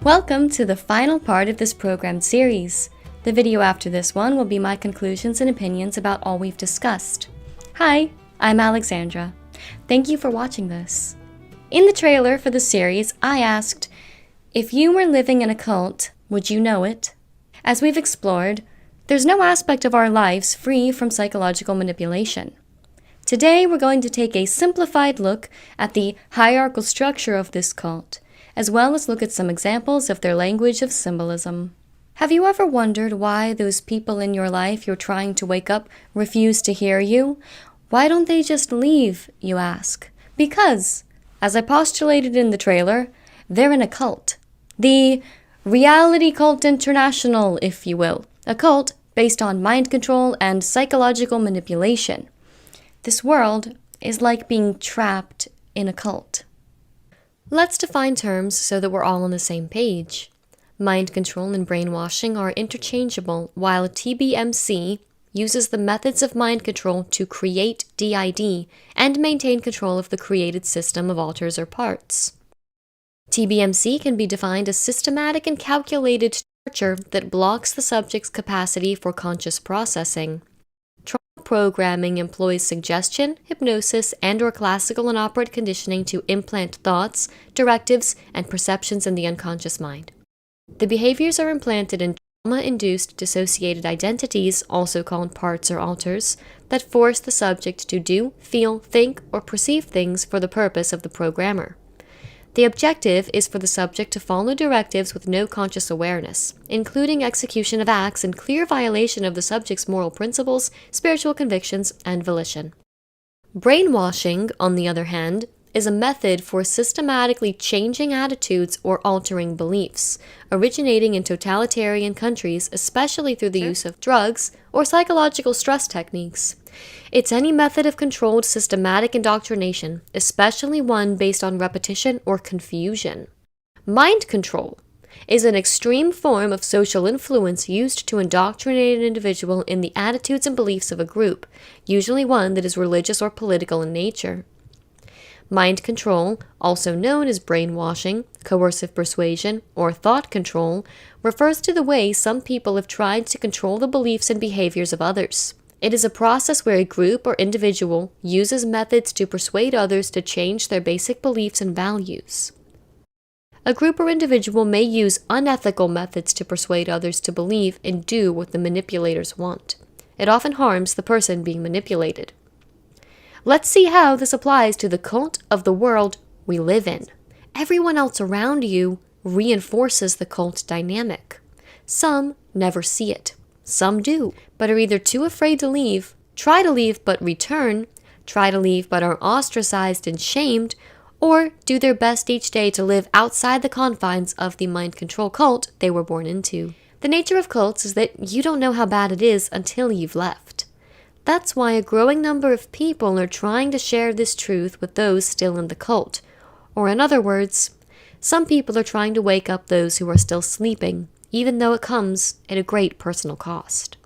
Welcome to the final part of this program series. The video after this one will be my conclusions and opinions about all we've discussed. Hi, I'm Alexandra. Thank you for watching this. In the trailer for the series, I asked, if you were living in a cult, would you know it? As we've explored, there's no aspect of our lives free from psychological manipulation. Today, we're going to take a simplified look at the hierarchical structure of this cult, as well as look at some examples of their language of symbolism. Have you ever wondered why those people in your life you're trying to wake up refuse to hear you? Why don't they just leave, you ask? Because, as I postulated in the trailer, they're in a cult. The Reality Cult International, if you will. A cult based on mind control and psychological manipulation. This world is like being trapped in a cult. Let's define terms so that we're all on the same page. Mind control and brainwashing are interchangeable, while TBMC uses the methods of mind control to create DID and maintain control of the created system of alters or parts. TBMC can be defined as systematic and calculated torture that blocks the subject's capacity for conscious processing. Programming employs suggestion, hypnosis, and/or classical and operant conditioning to implant thoughts, directives, and perceptions in the unconscious mind. The behaviors are implanted in trauma-induced dissociated identities, also called parts or alters, that force the subject to do, feel, think, or perceive things for the purpose of the programmer. The objective is for the subject to follow directives with no conscious awareness, including execution of acts in clear violation of the subject's moral principles, spiritual convictions, and volition. Brainwashing, on the other hand, is a method for systematically changing attitudes or altering beliefs, originating in totalitarian countries, especially through the use of drugs or psychological stress techniques. It's any method of controlled systematic indoctrination, especially one based on repetition or confusion. Mind control is an extreme form of social influence used to indoctrinate an individual in the attitudes and beliefs of a group, usually one that is religious or political in nature. Mind control, also known as brainwashing, coercive persuasion, or thought control, refers to the way some people have tried to control the beliefs and behaviors of others. It is a process where a group or individual uses methods to persuade others to change their basic beliefs and values. A group or individual may use unethical methods to persuade others to believe and do what the manipulators want. It often harms the person being manipulated. Let's see how this applies to the cult of the world we live in. Everyone else around you reinforces the cult dynamic. Some never see it. Some do, but are either too afraid to leave, try to leave but return, try to leave but are ostracized and shamed, or do their best each day to live outside the confines of the mind control cult they were born into. The nature of cults is that you don't know how bad it is until you've left. That's why a growing number of people are trying to share this truth with those still in the cult. Or in other words, some people are trying to wake up those who are still sleeping, even though it comes at a great personal cost.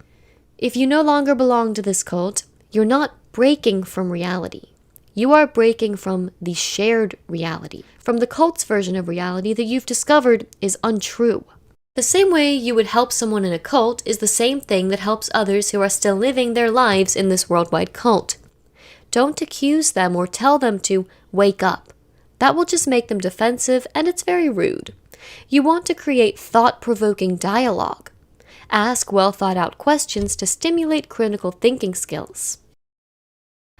If you no longer belong to this cult, you're not breaking from reality. You are breaking from the shared reality, from the cult's version of reality that you've discovered is untrue. The same way you would help someone in a cult is the same thing that helps others who are still living their lives in this worldwide cult. Don't accuse them or tell them to wake up. That will just make them defensive, and it's very rude. You want to create thought-provoking dialogue. Ask well-thought-out questions to stimulate critical thinking skills.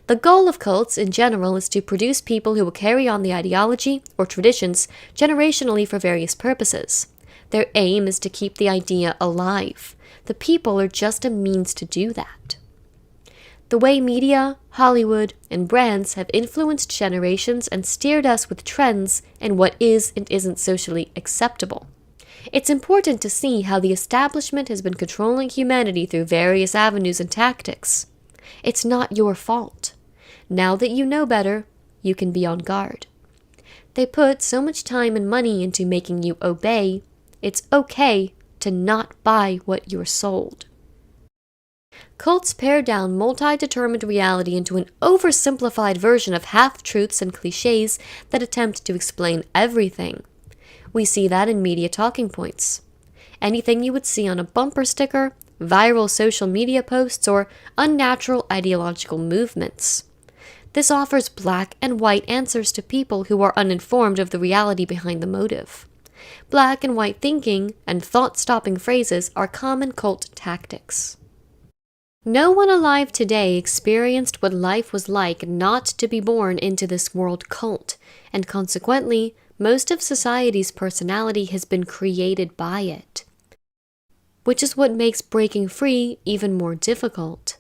The goal of cults in general is to produce people who will carry on the ideology or traditions generationally for various purposes. Their aim is to keep the idea alive. The people are just a means to do that. The way media, Hollywood, and brands have influenced generations and steered us with trends and what is and isn't socially acceptable. It's important to see how the establishment has been controlling humanity through various avenues and tactics. It's not your fault. Now that you know better, you can be on guard. They put so much time and money into making you obey, it's okay to not buy what you're sold. Cults pare down multi-determined reality into an oversimplified version of half-truths and cliches that attempt to explain everything. We see that in media talking points. Anything you would see on a bumper sticker, viral social media posts, or unnatural ideological movements. This offers black and white answers to people who are uninformed of the reality behind the motive. Black and white thinking and thought-stopping phrases are common cult tactics. No one alive today experienced what life was like not to be born into this world cult, and consequently, most of society's personality has been created by it, which is what makes breaking free even more difficult.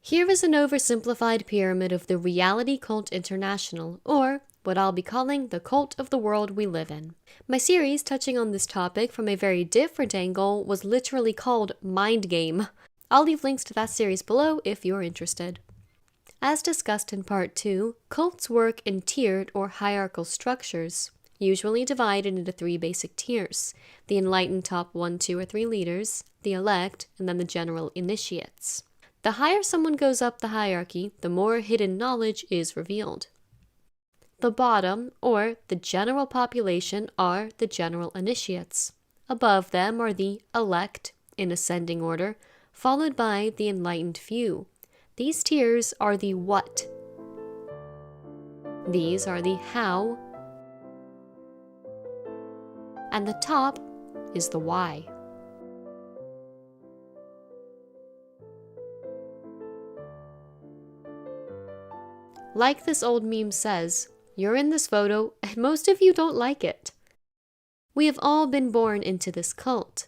Here is an oversimplified pyramid of the Reality Cult International, or what I'll be calling the cult of the world we live in. My series touching on this topic from a very different angle was literally called Mind Game. I'll leave links to that series below if you're interested. As discussed in part 2, cults work in tiered or hierarchical structures, usually divided into 3 basic tiers: the enlightened top 1, 2, or 3 leaders, the elect, and then the general initiates. The higher someone goes up the hierarchy, the more hidden knowledge is revealed. The bottom, or the general population, are the general initiates. Above them are the elect, in ascending order, followed by the enlightened few. These tiers are the what. These are the how. And the top is the why. Like this old meme says, you're in this photo and most of you don't like it. We have all been born into this cult.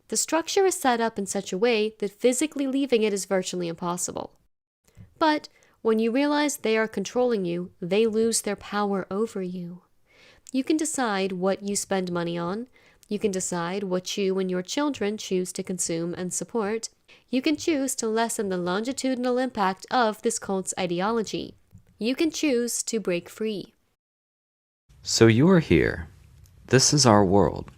The structure is set up in such a way that physically leaving it is virtually impossible. But when you realize they are controlling you, they lose their power over you. You can decide what you spend money on. You can decide what you and your children choose to consume and support. You can choose to lessen the longitudinal impact of this cult's ideology. You can choose to break free. So you are here. This is our world.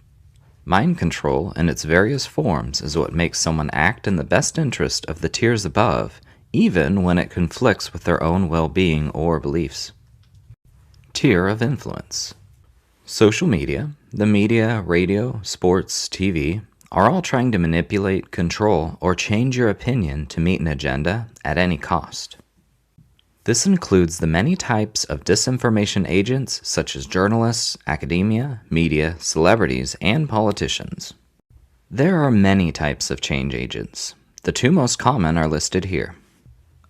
Mind control in its various forms is what makes someone act in the best interest of the tiers above, even when it conflicts with their own well-being or beliefs. Tier of influence. Social media, the media, radio, sports, TV, are all trying to manipulate, control, or change your opinion to meet an agenda at any cost. This includes the many types of disinformation agents such as journalists, academia, media, celebrities, and politicians. There are many types of change agents. The 2 most common are listed here.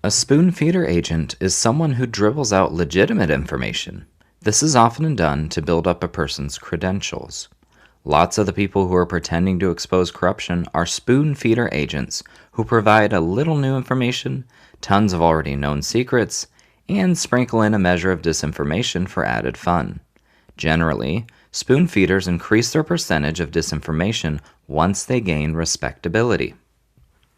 A spoon feeder agent is someone who dribbles out legitimate information. This is often done to build up a person's credentials. Lots of the people who are pretending to expose corruption are spoon feeder agents who provide a little new information, tons of already known secrets, and sprinkle in a measure of disinformation for added fun. Generally, spoon feeders increase their percentage of disinformation once they gain respectability.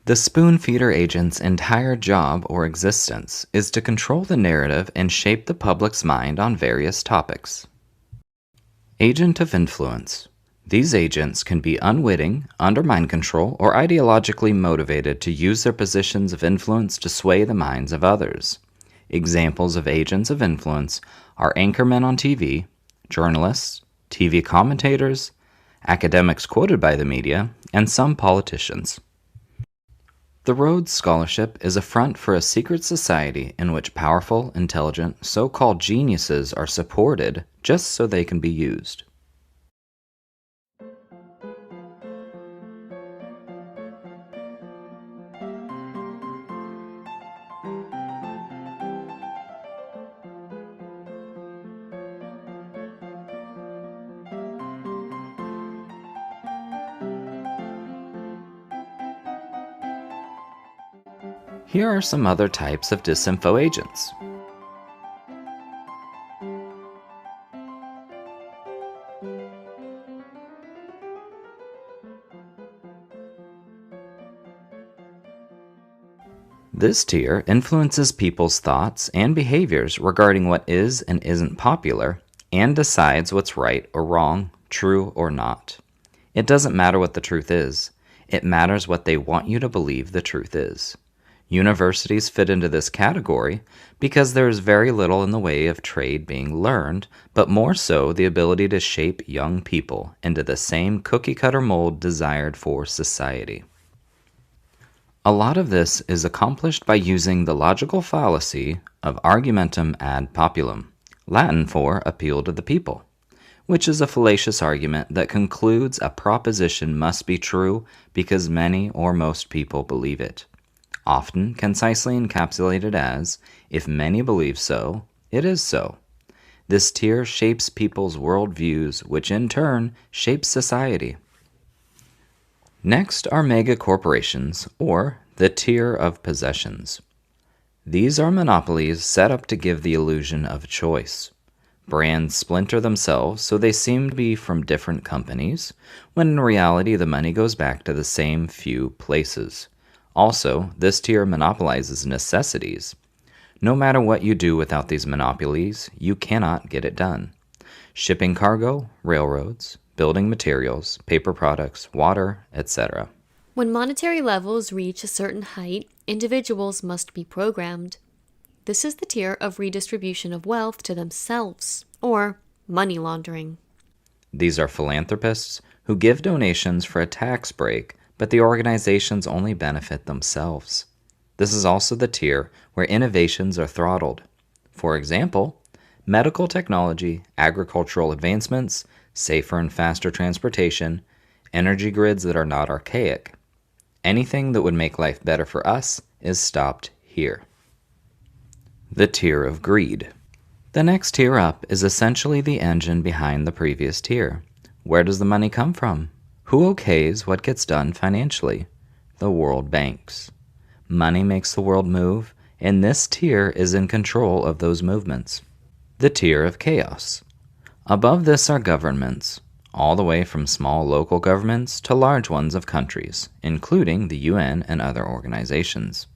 The spoon feeder agent's entire job or existence is to control the narrative and shape the public's mind on various topics. Agent of influence. These agents can be unwitting, under mind control, or ideologically motivated to use their positions of influence to sway the minds of others. Examples of agents of influence are anchormen on TV, journalists, TV commentators, academics quoted by the media, and some politicians. The Rhodes Scholarship is a front for a secret society in which powerful, intelligent, so-called geniuses are supported just so they can be used. Here are some other types of disinfo agents. This tier influences people's thoughts and behaviors regarding what is and isn't popular, and decides what's right or wrong, true or not. It doesn't matter what the truth is. It matters what they want you to believe the truth is. Universities fit into this category because there is very little in the way of trade being learned, but more so the ability to shape young people into the same cookie-cutter mold desired for society. A lot of this is accomplished by using the logical fallacy of argumentum ad populum, Latin for appeal to the people, which is a fallacious argument that concludes a proposition must be true because many or most people believe it, often concisely encapsulated as, if many believe so, it is so. This tier shapes people's worldviews, which in turn shapes society. Next are mega corporations, or the tier of possessions. These are monopolies set up to give the illusion of choice. Brands splinter themselves so they seem to be from different companies, when in reality the money goes back to the same few places. Also, this tier monopolizes necessities. No matter what you do without these monopolies, you cannot get it done. Shipping cargo, railroads, building materials, paper products, water, etc. When monetary levels reach a certain height, individuals must be programmed. This is the tier of redistribution of wealth to themselves, or money laundering. These are philanthropists who give donations for a tax break, but the organizations only benefit themselves. This is also the tier where innovations are throttled. For example, medical technology, agricultural advancements, safer and faster transportation, energy grids that are not archaic. Anything that would make life better for us is stopped here. The tier of greed. The next tier up is essentially the engine behind the previous tier. Where does the money come from? Who okays what gets done financially? The world banks. Money makes the world move, and this tier is in control of those movements. The tier of chaos. Above this are governments, all the way from small local governments to large ones of countries, including the UN and other organizations.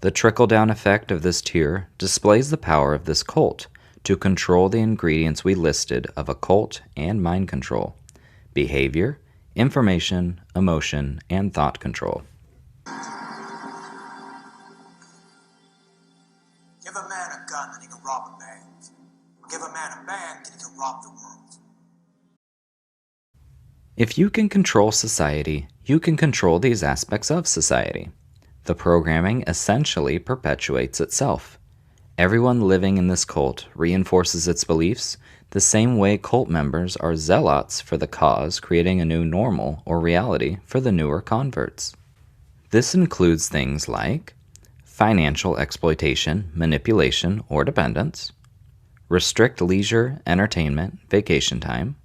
The trickle-down effect of this tier displays the power of this cult to control the ingredients we listed of a cult and mind control: behavior, information, emotion, and thought control. Give a man a gun and he can rob a bank. Give a man a bank and he can rob the world. If you can control society, you can control these aspects of society. The programming essentially perpetuates itself. Everyone living in this cult reinforces its beliefs the same way cult members are zealots for the cause, creating a new normal or reality for the newer converts. This includes things like financial exploitation, manipulation, or dependence, restrict leisure, entertainment, vacation time,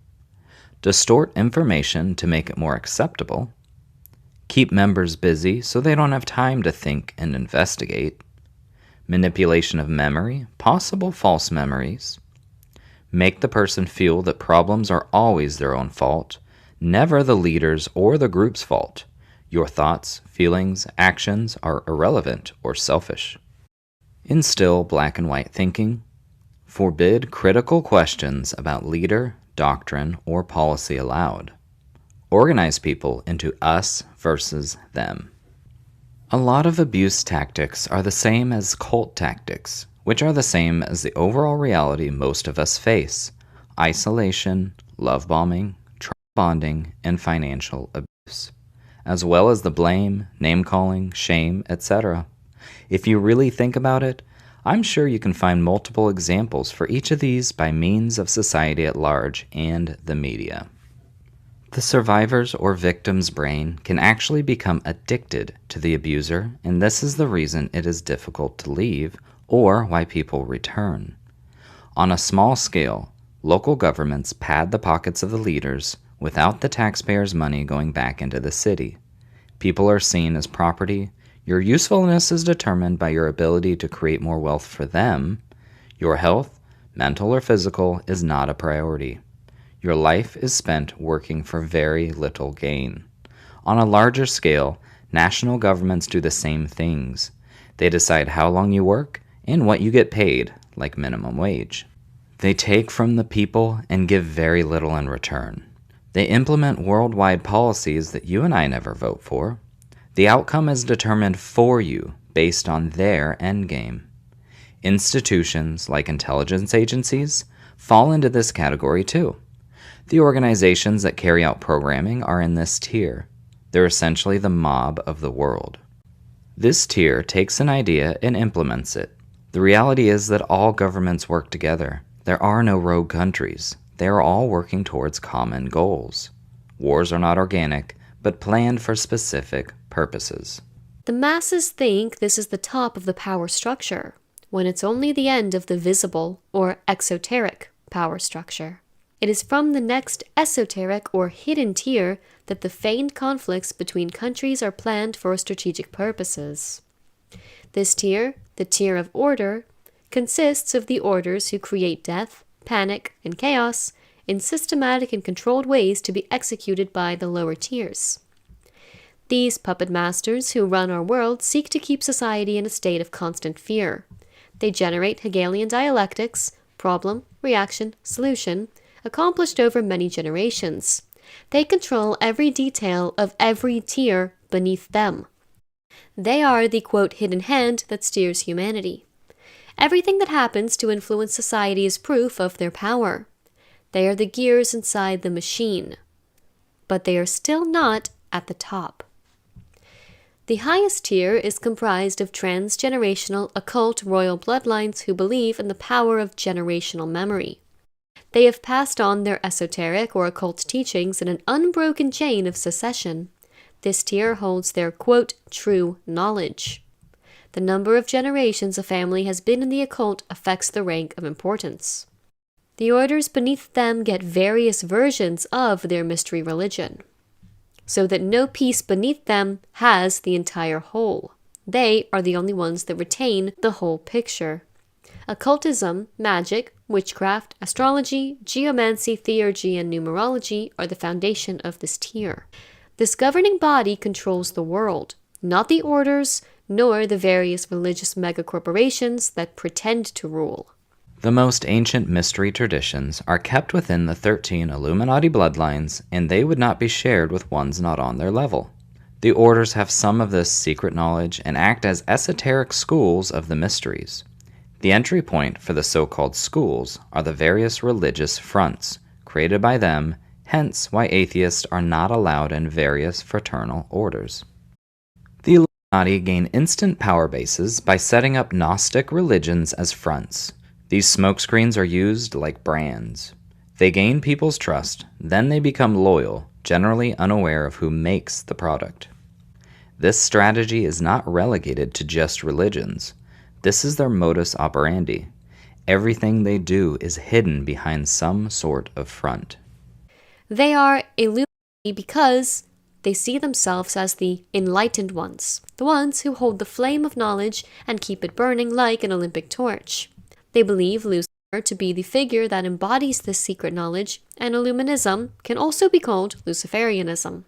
distort information to make it more acceptable, keep members busy so they don't have time to think and investigate, manipulation of memory, possible false memories, make the person feel that problems are always their own fault, never the leader's or the group's fault. Your thoughts, feelings, actions are irrelevant or selfish. Instill black and white thinking. Forbid critical questions about leader, doctrine, or policy allowed. Organize people into us versus them. A lot of abuse tactics are the same as cult tactics, which are the same as the overall reality most of us face: isolation, love bombing, trial bonding, and financial abuse, as well as the blame, name-calling, shame, etc. If you really think about it, I'm sure you can find multiple examples for each of these by means of society at large and the media. The survivor's or victim's brain can actually become addicted to the abuser, and this is the reason it is difficult to leave or why people return. On a small scale, local governments pad the pockets of the leaders without the taxpayers' money going back into the city. People are seen as property. Your usefulness is determined by your ability to create more wealth for them. Your health, mental or physical, is not a priority. Your life is spent working for very little gain. On a larger scale, national governments do the same things. They decide how long you work and what you get paid, like minimum wage. They take from the people and give very little in return. They implement worldwide policies that you and I never vote for. The outcome is determined for you based on their endgame. Institutions like intelligence agencies fall into this category too. The organizations that carry out programming are in this tier. They're essentially the mob of the world. This tier takes an idea and implements it. The reality is that all governments work together. There are no rogue countries. They are all working towards common goals. Wars are not organic, but planned for specific purposes. The masses think this is the top of the power structure, when it's only the end of the visible or exoteric power structure. It is from the next esoteric or hidden tier that the feigned conflicts between countries are planned for strategic purposes. This tier, the tier of order, consists of the orders who create death, panic, and chaos in systematic and controlled ways to be executed by the lower tiers. These puppet masters who run our world seek to keep society in a state of constant fear. They generate Hegelian dialectics, problem, reaction, solution, accomplished over many generations. They control every detail of every tier beneath them. They are the, quote, hidden hand that steers humanity. Everything that happens to influence society is proof of their power. They are the gears inside the machine. But they are still not at the top. The highest tier is comprised of transgenerational occult royal bloodlines who believe in the power of generational memory. They have passed on their esoteric or occult teachings in an unbroken chain of succession. This tier holds their, quote, true knowledge. The number of generations a family has been in the occult affects the rank of importance. The orders beneath them get various versions of their mystery religion, so that no piece beneath them has the entire whole. They are the only ones that retain the whole picture. Occultism, magic, witchcraft, astrology, geomancy, theurgy, and numerology are the foundation of this tier. This governing body controls the world, not the orders, nor the various religious megacorporations that pretend to rule. The most ancient mystery traditions are kept within the 13 Illuminati bloodlines, and they would not be shared with ones not on their level. The orders have some of this secret knowledge and act as esoteric schools of the mysteries. The entry point for the so-called schools are the various religious fronts created by them, hence why atheists are not allowed in various fraternal orders. The Illuminati gain instant power bases by setting up Gnostic religions as fronts. These smokescreens are used like brands. They gain people's trust, then they become loyal, generally unaware of who makes the product. This strategy is not relegated to just religions. This is their modus operandi. Everything they do is hidden behind some sort of front. They are Illuminati because they see themselves as the enlightened ones, the ones who hold the flame of knowledge and keep it burning like an Olympic torch. They believe Lucifer to be the figure that embodies this secret knowledge, and Illuminism can also be called Luciferianism.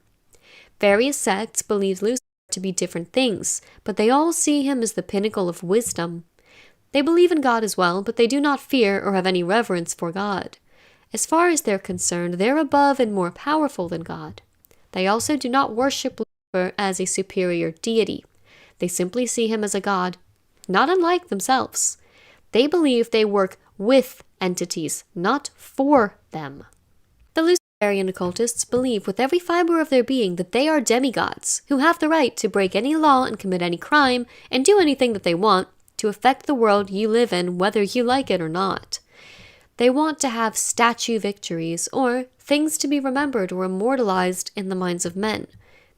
Various sects believe Lucifer to be different things, but they all see him as the pinnacle of wisdom. They believe in God as well, but they do not fear or have any reverence for God. As far as they're concerned, they're above and more powerful than God. They also do not worship Lucifer as a superior deity. They simply see him as a god, not unlike themselves. They believe they work with entities, not for them. The Luciferian occultists believe with every fiber of their being that they are demigods, who have the right to break any law and commit any crime, and do anything that they want to affect the world you live in, whether you like it or not. They want to have statue victories, or things to be remembered or immortalized in the minds of men,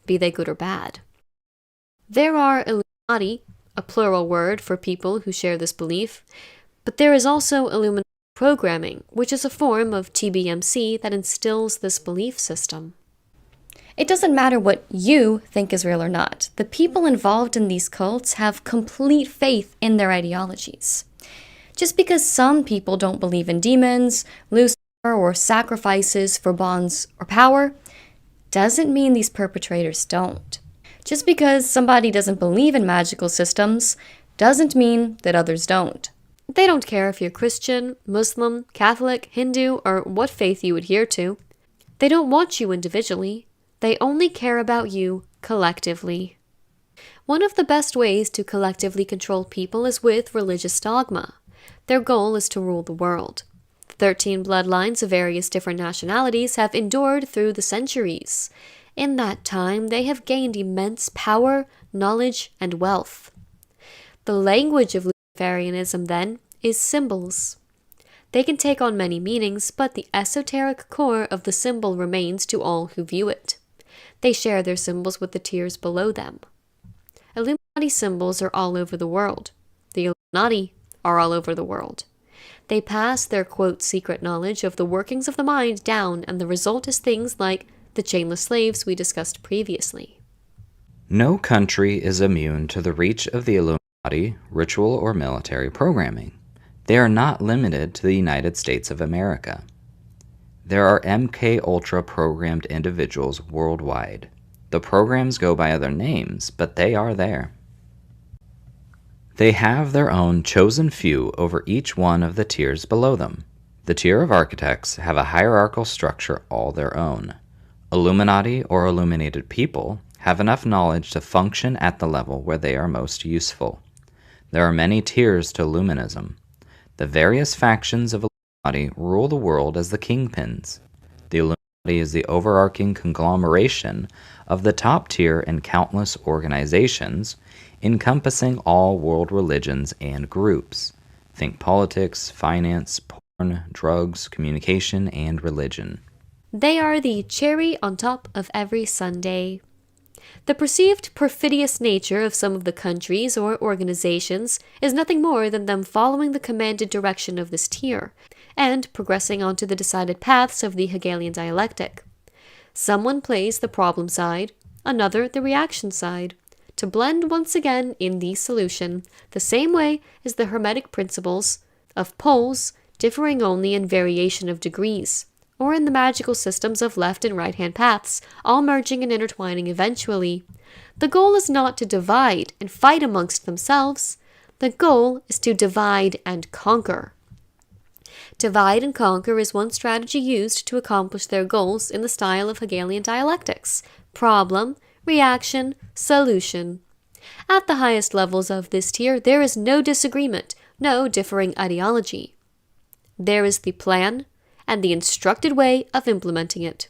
be they good or bad. There are Illuminati, a plural word for people who share this belief, but there is also Illuminati programming, which is a form of TBMC that instills this belief system. It doesn't matter what you think is real or not. The people involved in these cults have complete faith in their ideologies. Just because some people don't believe in demons, Lucifer, or sacrifices for bonds or power, doesn't mean these perpetrators don't. Just because somebody doesn't believe in magical systems doesn't mean that others don't. They don't care if you're Christian, Muslim, Catholic, Hindu, or what faith you adhere to. They don't want you individually. They only care about you collectively. One of the best ways to collectively control people is with religious dogma. Their goal is to rule the world. 13 bloodlines of various different nationalities have endured through the centuries. In that time, they have gained immense power, knowledge, and wealth. The language of Luciferianism, then, is symbols. They can take on many meanings, but the esoteric core of the symbol remains to all who view it. They share their symbols with the tiers below them. Illuminati symbols are all over the world. The Illuminati are all over the world. They pass their, quote, secret knowledge of the workings of the mind down, and the result is things like the chainless slaves we discussed previously. No country is immune to the reach of the Illuminati, ritual, or military programming. They are not limited to the United States of America. There are MK Ultra programmed individuals worldwide. The programs go by other names, but they are there. They have their own chosen few over each one of the tiers below them. The tier of architects have a hierarchical structure all their own. Illuminati or illuminated people have enough knowledge to function at the level where they are most useful. There are many tiers to Illuminism. The various factions of Illuminati rule the world as the kingpins. The Illuminati is the overarching conglomeration of the top tier and countless organizations encompassing all world religions and groups. Think politics, finance, porn, drugs, communication, and religion. They are the cherry on top of every sundae. The perceived perfidious nature of some of the countries or organizations is nothing more than them following the commanded direction of this tier, and progressing onto the decided paths of the Hegelian dialectic. Someone plays the problem side, another the reaction side, to blend once again in the solution, the same way as the Hermetic principles of poles differing only in variation of degrees, or in the magical systems of left and right-hand paths, all merging and intertwining eventually. The goal is not to divide and fight amongst themselves. The goal is to divide and conquer. Divide and conquer is one strategy used to accomplish their goals in the style of Hegelian dialectics: problem, reaction, solution. At the highest levels of this tier, there is no disagreement, no differing ideology. There is the plan and the instructed way of implementing it,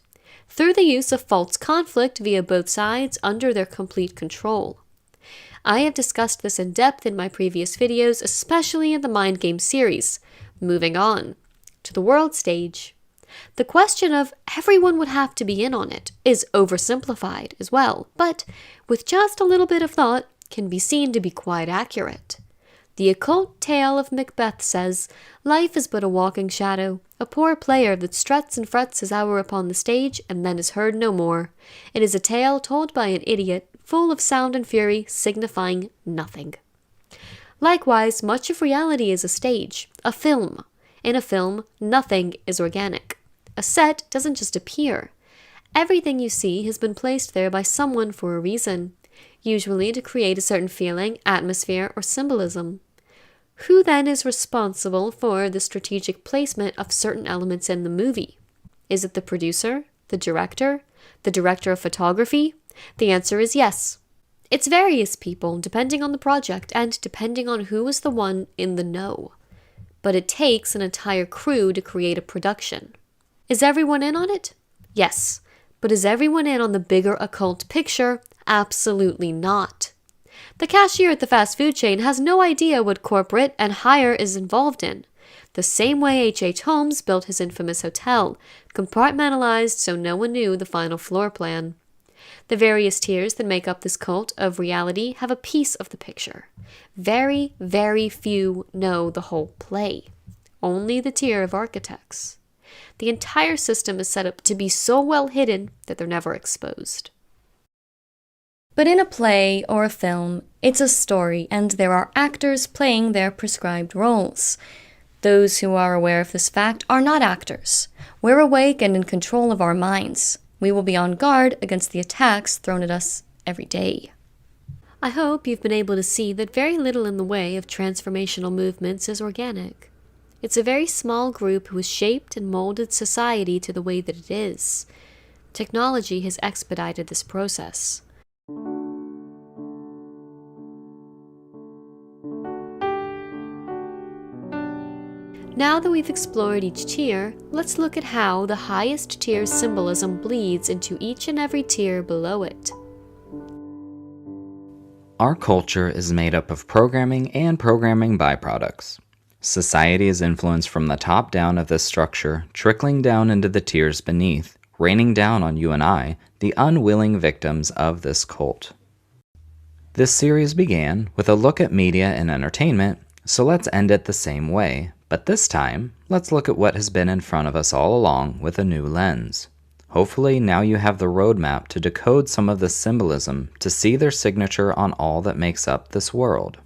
through the use of false conflict via both sides under their complete control. I have discussed this in depth in my previous videos, especially in the Mind Game series. Moving on to the world stage. The question of everyone would have to be in on it is oversimplified as well, but with just a little bit of thought can be seen to be quite accurate. The occult tale of Macbeth says, life is but a walking shadow, a poor player that struts and frets his hour upon the stage and then is heard no more. It is a tale told by an idiot, full of sound and fury, signifying nothing. Likewise, much of reality is a stage, a film. In a film, nothing is organic. A set doesn't just appear. Everything you see has been placed there by someone for a reason, usually to create a certain feeling, atmosphere, or symbolism. Who then is responsible for the strategic placement of certain elements in the movie? Is it the producer, the director of photography? The answer is yes. It's various people, depending on the project and depending on who is the one in the know. But it takes an entire crew to create a production. Is everyone in on it? Yes. But is everyone in on the bigger occult picture? Absolutely not. The cashier at the fast food chain has no idea what corporate and hire is involved in. The same way H.H. Holmes built his infamous hotel, compartmentalized so no one knew the final floor plan. The various tiers that make up this cult of reality have a piece of the picture. Very, very few know the whole play. Only the tier of architects. The entire system is set up to be so well hidden that they're never exposed. But in a play or a film, it's a story, and there are actors playing their prescribed roles. Those who are aware of this fact are not actors. We're awake and in control of our minds. We will be on guard against the attacks thrown at us every day. I hope you've been able to see that very little in the way of transformational movements is organic. It's a very small group who has shaped and molded society to the way that it is. Technology has expedited this process. Now that we've explored each tier, let's look at how the highest tier's symbolism bleeds into each and every tier below it. Our culture is made up of programming and programming byproducts. Society is influenced from the top down of this structure, trickling down into the tiers beneath, raining down on you and I, the unwilling victims of this cult. This series began with a look at media and entertainment, so let's end it the same way, but this time, let's look at what has been in front of us all along with a new lens. Hopefully now you have the roadmap to decode some of the symbolism to see their signature on all that makes up this world.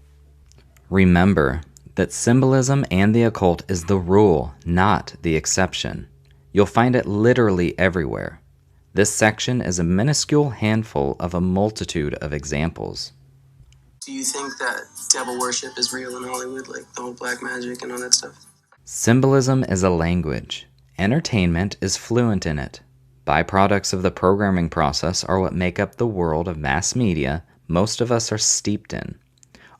Remember that symbolism and the occult is the rule, not the exception. You'll find it literally everywhere. This section is a minuscule handful of a multitude of examples. Do you think that devil worship is real in Hollywood, like the whole black magic and all that stuff? Symbolism is a language. Entertainment is fluent in it. Byproducts of the programming process are what make up the world of mass media most of us are steeped in.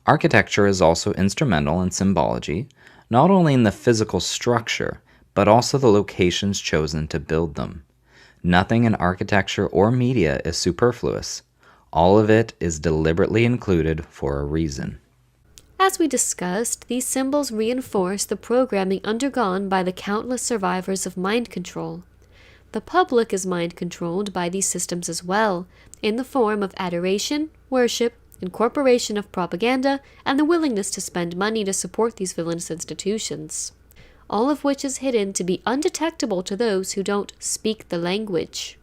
Architecture is also instrumental in symbology, not only in the physical structure, but also the locations chosen to build them. Nothing in architecture or media is superfluous. All of it is deliberately included for a reason. As we discussed, these symbols reinforce the programming undergone by the countless survivors of mind control. The public is mind controlled by these systems as well, in the form of adoration, worship, incorporation of propaganda, and the willingness to spend money to support these villainous institutions. All of which is hidden to be undetectable to those who don't speak the language.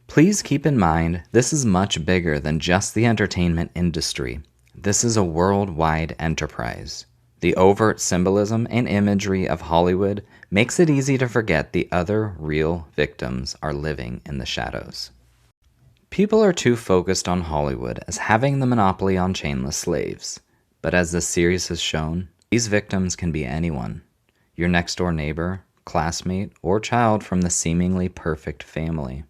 Please keep in mind, this is much bigger than just the entertainment industry. This is a worldwide enterprise. The overt symbolism and imagery of Hollywood makes it easy to forget the other real victims are living in the shadows. People are too focused on Hollywood as having the monopoly on chainless slaves. But as this series has shown, these victims can be anyone. Your next-door neighbor, classmate, or child from the seemingly perfect family.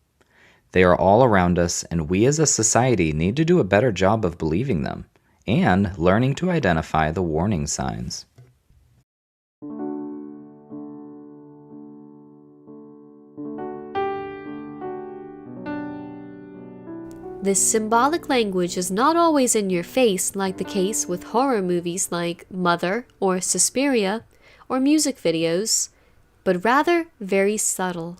They are all around us, and we as a society need to do a better job of believing them and learning to identify the warning signs. This symbolic language is not always in your face like the case with horror movies like Mother or Suspiria or music videos, but rather very subtle.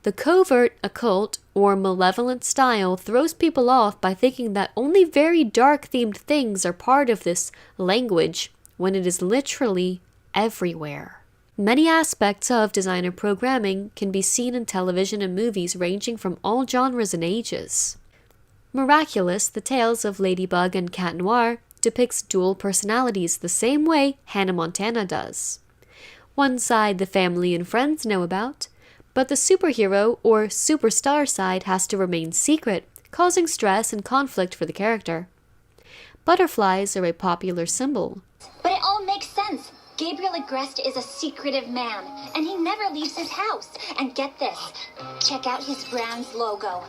The covert, occult, or malevolent style throws people off by thinking that only very dark-themed things are part of this language when it is literally everywhere. Many aspects of designer programming can be seen in television and movies ranging from all genres and ages. Miraculous, the Tales of Ladybug and Cat Noir depicts dual personalities the same way Hannah Montana does. One side the family and friends know about, but the superhero or superstar side has to remain secret, causing stress and conflict for the character. Butterflies are a popular symbol. But it all makes sense. Gabriel Agreste is a secretive man, and he never leaves his house. And get this, check out his brand's logo.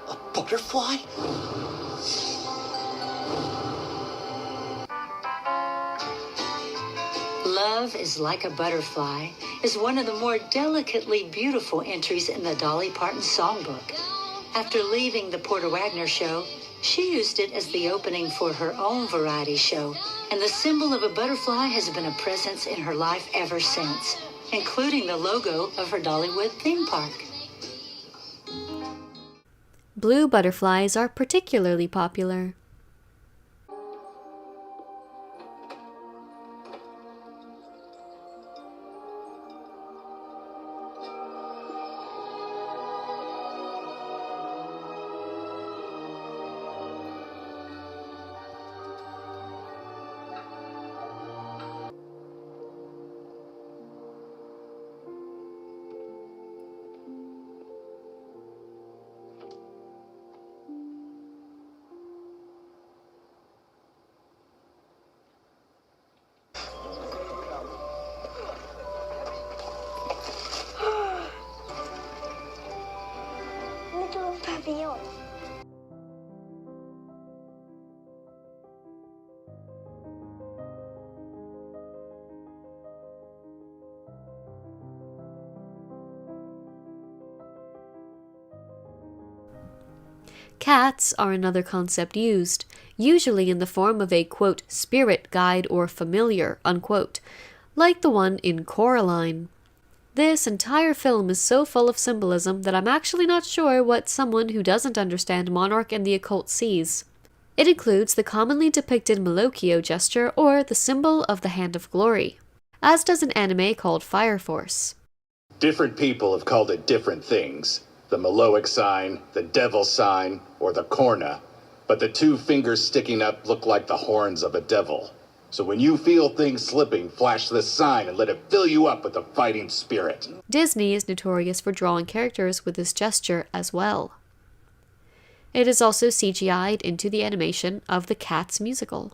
A butterfly? Love is like a butterfly is one of the more delicately beautiful entries in the Dolly Parton songbook. After leaving the Porter Wagner show, she used it as the opening for her own variety show, and the symbol of a butterfly has been a presence in her life ever since, including the logo of her Dollywood theme park. Blue butterflies are particularly popular. Cats are another concept used, usually in the form of a, quote, spirit guide or familiar, unquote, like the one in Coraline. This entire film is so full of symbolism that I'm actually not sure what someone who doesn't understand Monarch and the occult sees. It includes the commonly depicted Malocchio gesture, or the symbol of the Hand of Glory, as does an anime called Fire Force. Different people have called it different things. The Maloic sign, the devil sign, or the corna. But the two fingers sticking up look like the horns of a devil. So when you feel things slipping, flash this sign and let it fill you up with the fighting spirit. Disney is notorious for drawing characters with this gesture as well. It is also CGI'd into the animation of the Cats musical.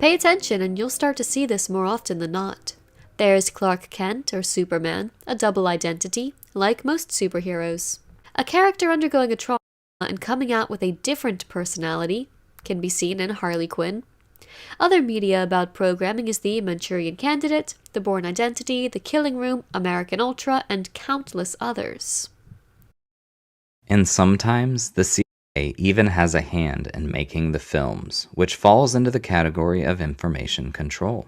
Pay attention and you'll start to see this more often than not. There's Clark Kent or Superman, a double identity, like most superheroes. A character undergoing a trauma and coming out with a different personality can be seen in Harley Quinn. Other media about programming is The Manchurian Candidate, The Bourne Identity, The Killing Room, American Ultra, and countless others. And sometimes the CIA even has a hand in making the films, which falls into the category of information control.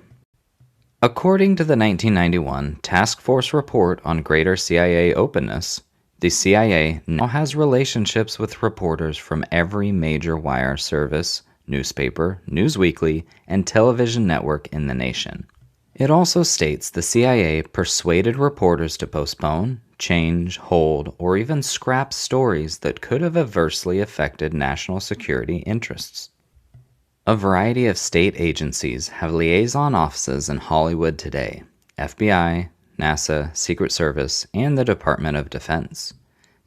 According to the 1991 Task Force Report on Greater CIA Openness, the CIA now has relationships with reporters from every major wire service, newspaper, news weekly, and television network in the nation. It also states the CIA persuaded reporters to postpone, change, hold, or even scrap stories that could have adversely affected national security interests. A variety of state agencies have liaison offices in Hollywood today: FBI, NASA, Secret Service, and the Department of Defense.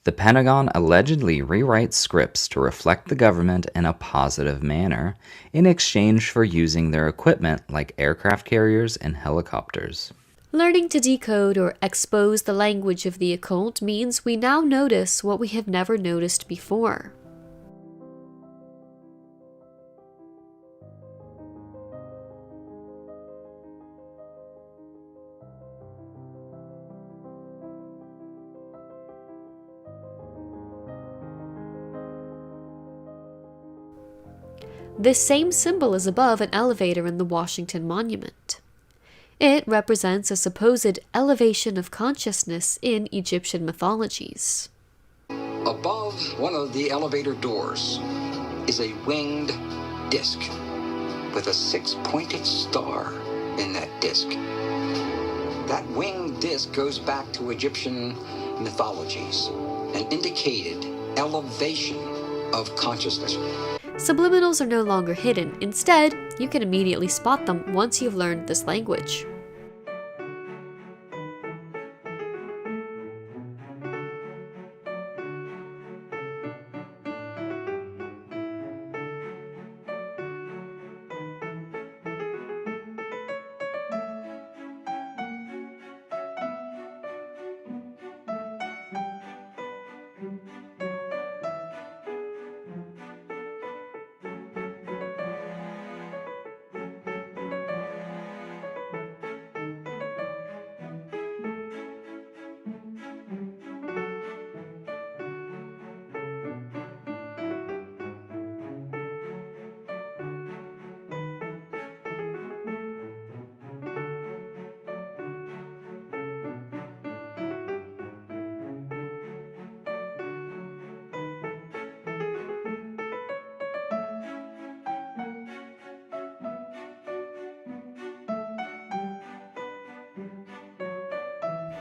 The Pentagon allegedly rewrites scripts to reflect the government in a positive manner in exchange for using their equipment like aircraft carriers and helicopters. Learning to decode or expose the language of the occult means we now notice what we have never noticed before. This same symbol is above an elevator in the Washington Monument. It represents a supposed elevation of consciousness in Egyptian mythologies. Above one of the elevator doors is a winged disc with a six-pointed star in that disc. That winged disc goes back to Egyptian mythologies and indicated elevation of consciousness. Subliminals are no longer hidden. Instead, you can immediately spot them once you've learned this language.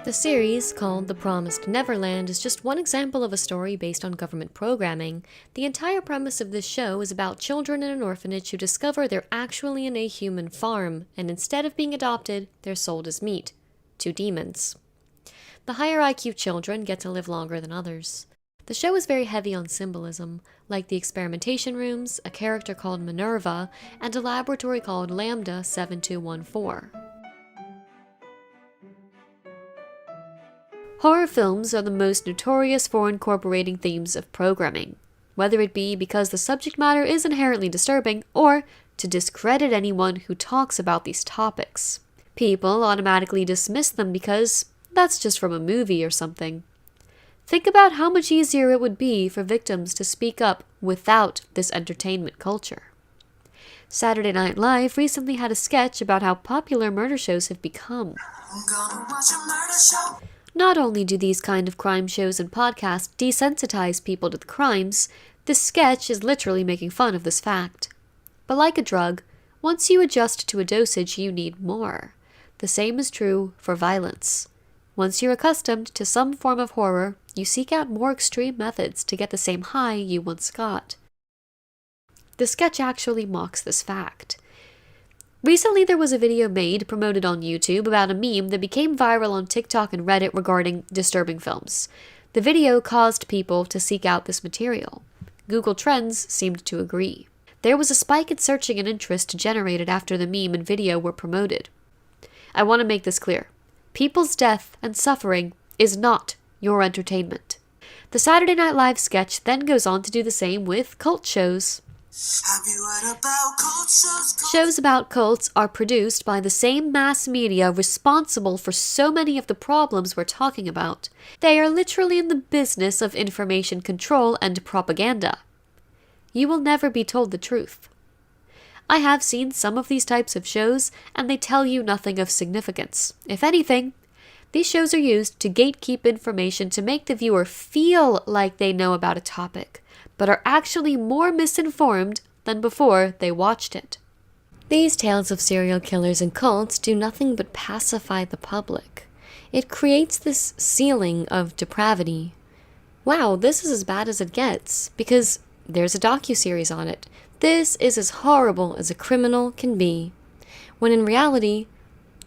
The series, called The Promised Neverland, is just one example of a story based on government programming. The entire premise of this show is about children in an orphanage who discover they're actually in a human farm, and instead of being adopted, they're sold as meat to demons. The higher IQ children get to live longer than others. The show is very heavy on symbolism, like the experimentation rooms, a character called Minerva, and a laboratory called Lambda 7214. Horror films are the most notorious for incorporating themes of programming, whether it be because the subject matter is inherently disturbing or to discredit anyone who talks about these topics. People automatically dismiss them because that's just from a movie or something. Think about how much easier it would be for victims to speak up without this entertainment culture. Saturday Night Live recently had a sketch about how popular murder shows have become. I'm gonna watch a murder show. Not only do these kind of crime shows and podcasts desensitize people to the crimes, this sketch is literally making fun of this fact. But like a drug, once you adjust to a dosage, you need more. The same is true for violence. Once you're accustomed to some form of horror, you seek out more extreme methods to get the same high you once got. The sketch actually mocks this fact. Recently, there was a video made, promoted on YouTube, about a meme that became viral on TikTok and Reddit regarding disturbing films. The video caused people to seek out this material. Google Trends seemed to agree. There was a spike in searching and interest generated after the meme and video were promoted. I want to make this clear. People's death and suffering is not your entertainment. The Saturday Night Live sketch then goes on to do the same with cult shows. Have you heard about cult shows? Shows about cults are produced by the same mass media responsible for so many of the problems we're talking about. They are literally in the business of information control and propaganda. You will never be told the truth. I have seen some of these types of shows, and they tell you nothing of significance. If anything, these shows are used to gatekeep information to make the viewer feel like they know about a topic, but are actually more misinformed than before they watched it. These tales of serial killers and cults do nothing but pacify the public. It creates this ceiling of depravity. Wow, this is as bad as it gets, because there's a docuseries on it. This is as horrible as a criminal can be. When in reality,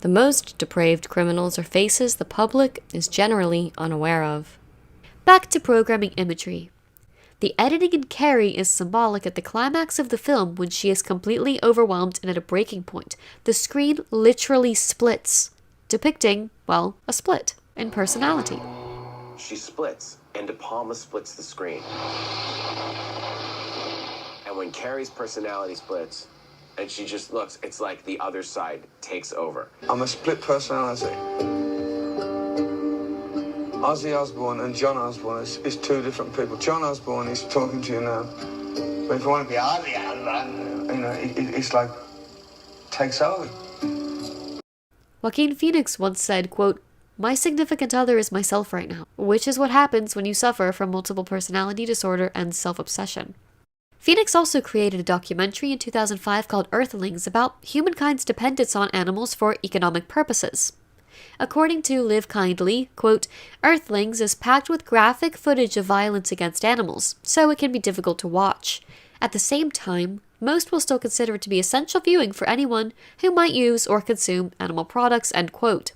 the most depraved criminals are faces the public is generally unaware of. Back to programming imagery. The editing in Carrie is symbolic at the climax of the film when she is completely overwhelmed and at a breaking point. The screen literally splits, depicting, well, a split in personality. She splits, and De Palma splits the screen. And when Carrie's personality splits, and she just looks, it's like the other side takes over. I'm a split personality. Ozzy Osbourne and John Osbourne is two different people. John Osbourne is talking to you now. But if you want to be Ozzy Osbourne, you know, it's like, takes over. Joaquin Phoenix once said, quote, "My significant other is myself right now," which is what happens when you suffer from multiple personality disorder and self-obsession. Phoenix also created a documentary in 2005 called Earthlings about humankind's dependence on animals for economic purposes. According to Live Kindly, quote, "Earthlings is packed with graphic footage of violence against animals, so it can be difficult to watch. At the same time, most will still consider it to be essential viewing for anyone who might use or consume animal products," end quote.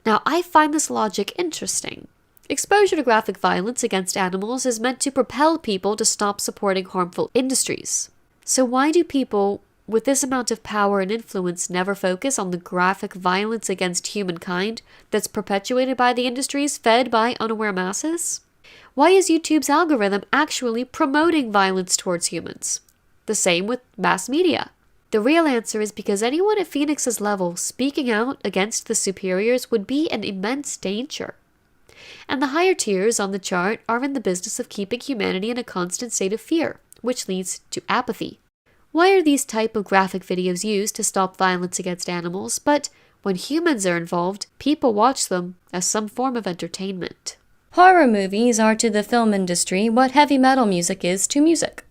Now, I find this logic interesting. Exposure to graphic violence against animals is meant to propel people to stop supporting harmful industries. So why do people with this amount of power and influence never focus on the graphic violence against humankind that's perpetuated by the industries fed by unaware masses? Why is YouTube's algorithm actually promoting violence towards humans? The same with mass media. The real answer is because anyone at Phoenix's level speaking out against the superiors would be an immense danger. And the higher tiers on the chart are in the business of keeping humanity in a constant state of fear, which leads to apathy. Why are these type of graphic videos used to stop violence against animals, but when humans are involved, people watch them as some form of entertainment? Horror movies are to the film industry what heavy metal music is to music.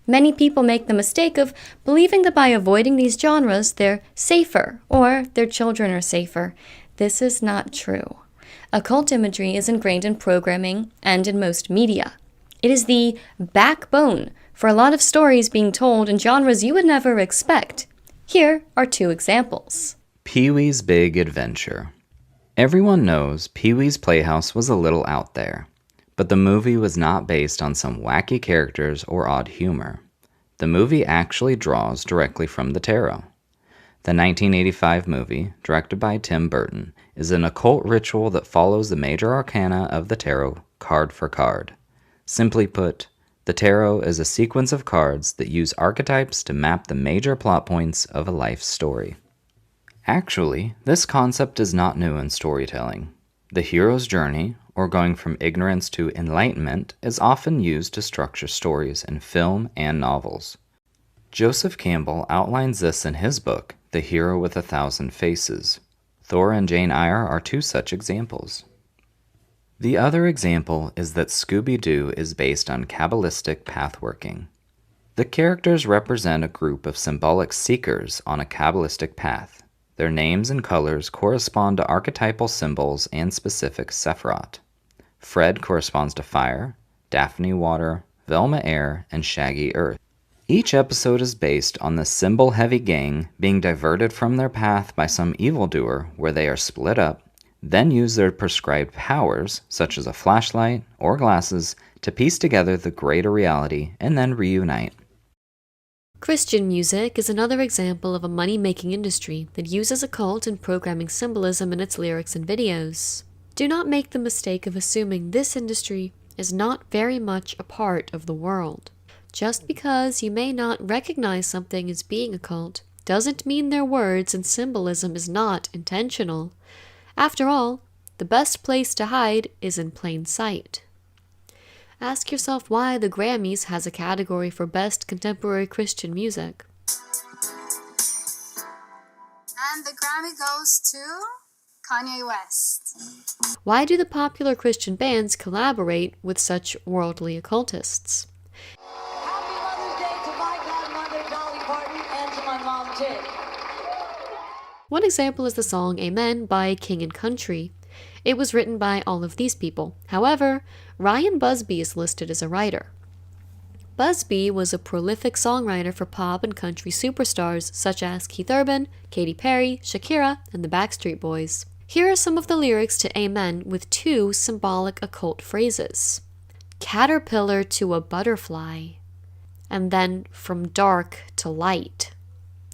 Many people make the mistake of believing that by avoiding these genres, they're safer, or their children are safer. This is not true. Occult imagery is ingrained in programming and in most media. It is the backbone for a lot of stories being told in genres you would never expect. Here are two examples. Pee-wee's Big Adventure. Everyone knows Pee-wee's Playhouse was a little out there, but the movie was not based on some wacky characters or odd humor. The movie actually draws directly from the tarot. The 1985 movie, directed by Tim Burton, is an occult ritual that follows the major arcana of the tarot card for card. Simply put, the tarot is a sequence of cards that use archetypes to map the major plot points of a life story. Actually, this concept is not new in storytelling. The hero's journey, or going from ignorance to enlightenment, is often used to structure stories in film and novels. Joseph Campbell outlines this in his book, The Hero with 1,000 Faces. Thor and Jane Eyre are two such examples. The other example is that Scooby-Doo is based on Kabbalistic pathworking. The characters represent a group of symbolic seekers on a Kabbalistic path. Their names and colors correspond to archetypal symbols and specific sephirot. Fred corresponds to fire, Daphne water, Velma air, and Shaggy earth. Each episode is based on the symbol-heavy gang being diverted from their path by some evildoer where they are split up, then use their prescribed powers, such as a flashlight or glasses, to piece together the greater reality and then reunite. Christian music is another example of a money-making industry that uses occult and programming symbolism in its lyrics and videos. Do not make the mistake of assuming this industry is not very much a part of the world. Just because you may not recognize something as being occult doesn't mean their words and symbolism is not intentional. After all, the best place to hide is in plain sight. Ask yourself why the Grammys has a category for Best Contemporary Christian Music. And the Grammy goes to Kanye West. Why do the popular Christian bands collaborate with such worldly occultists? Happy Mother's Day to my godmother, Dolly Parton, and to my mom, too. One example is the song Amen by King and Country. It was written by all of these people. However, Ryan Busby is listed as a writer. Busby was a prolific songwriter for pop and country superstars such as Keith Urban, Katy Perry, Shakira, and the Backstreet Boys. Here are some of the lyrics to Amen with two symbolic occult phrases. Caterpillar to a butterfly, and then from dark to light.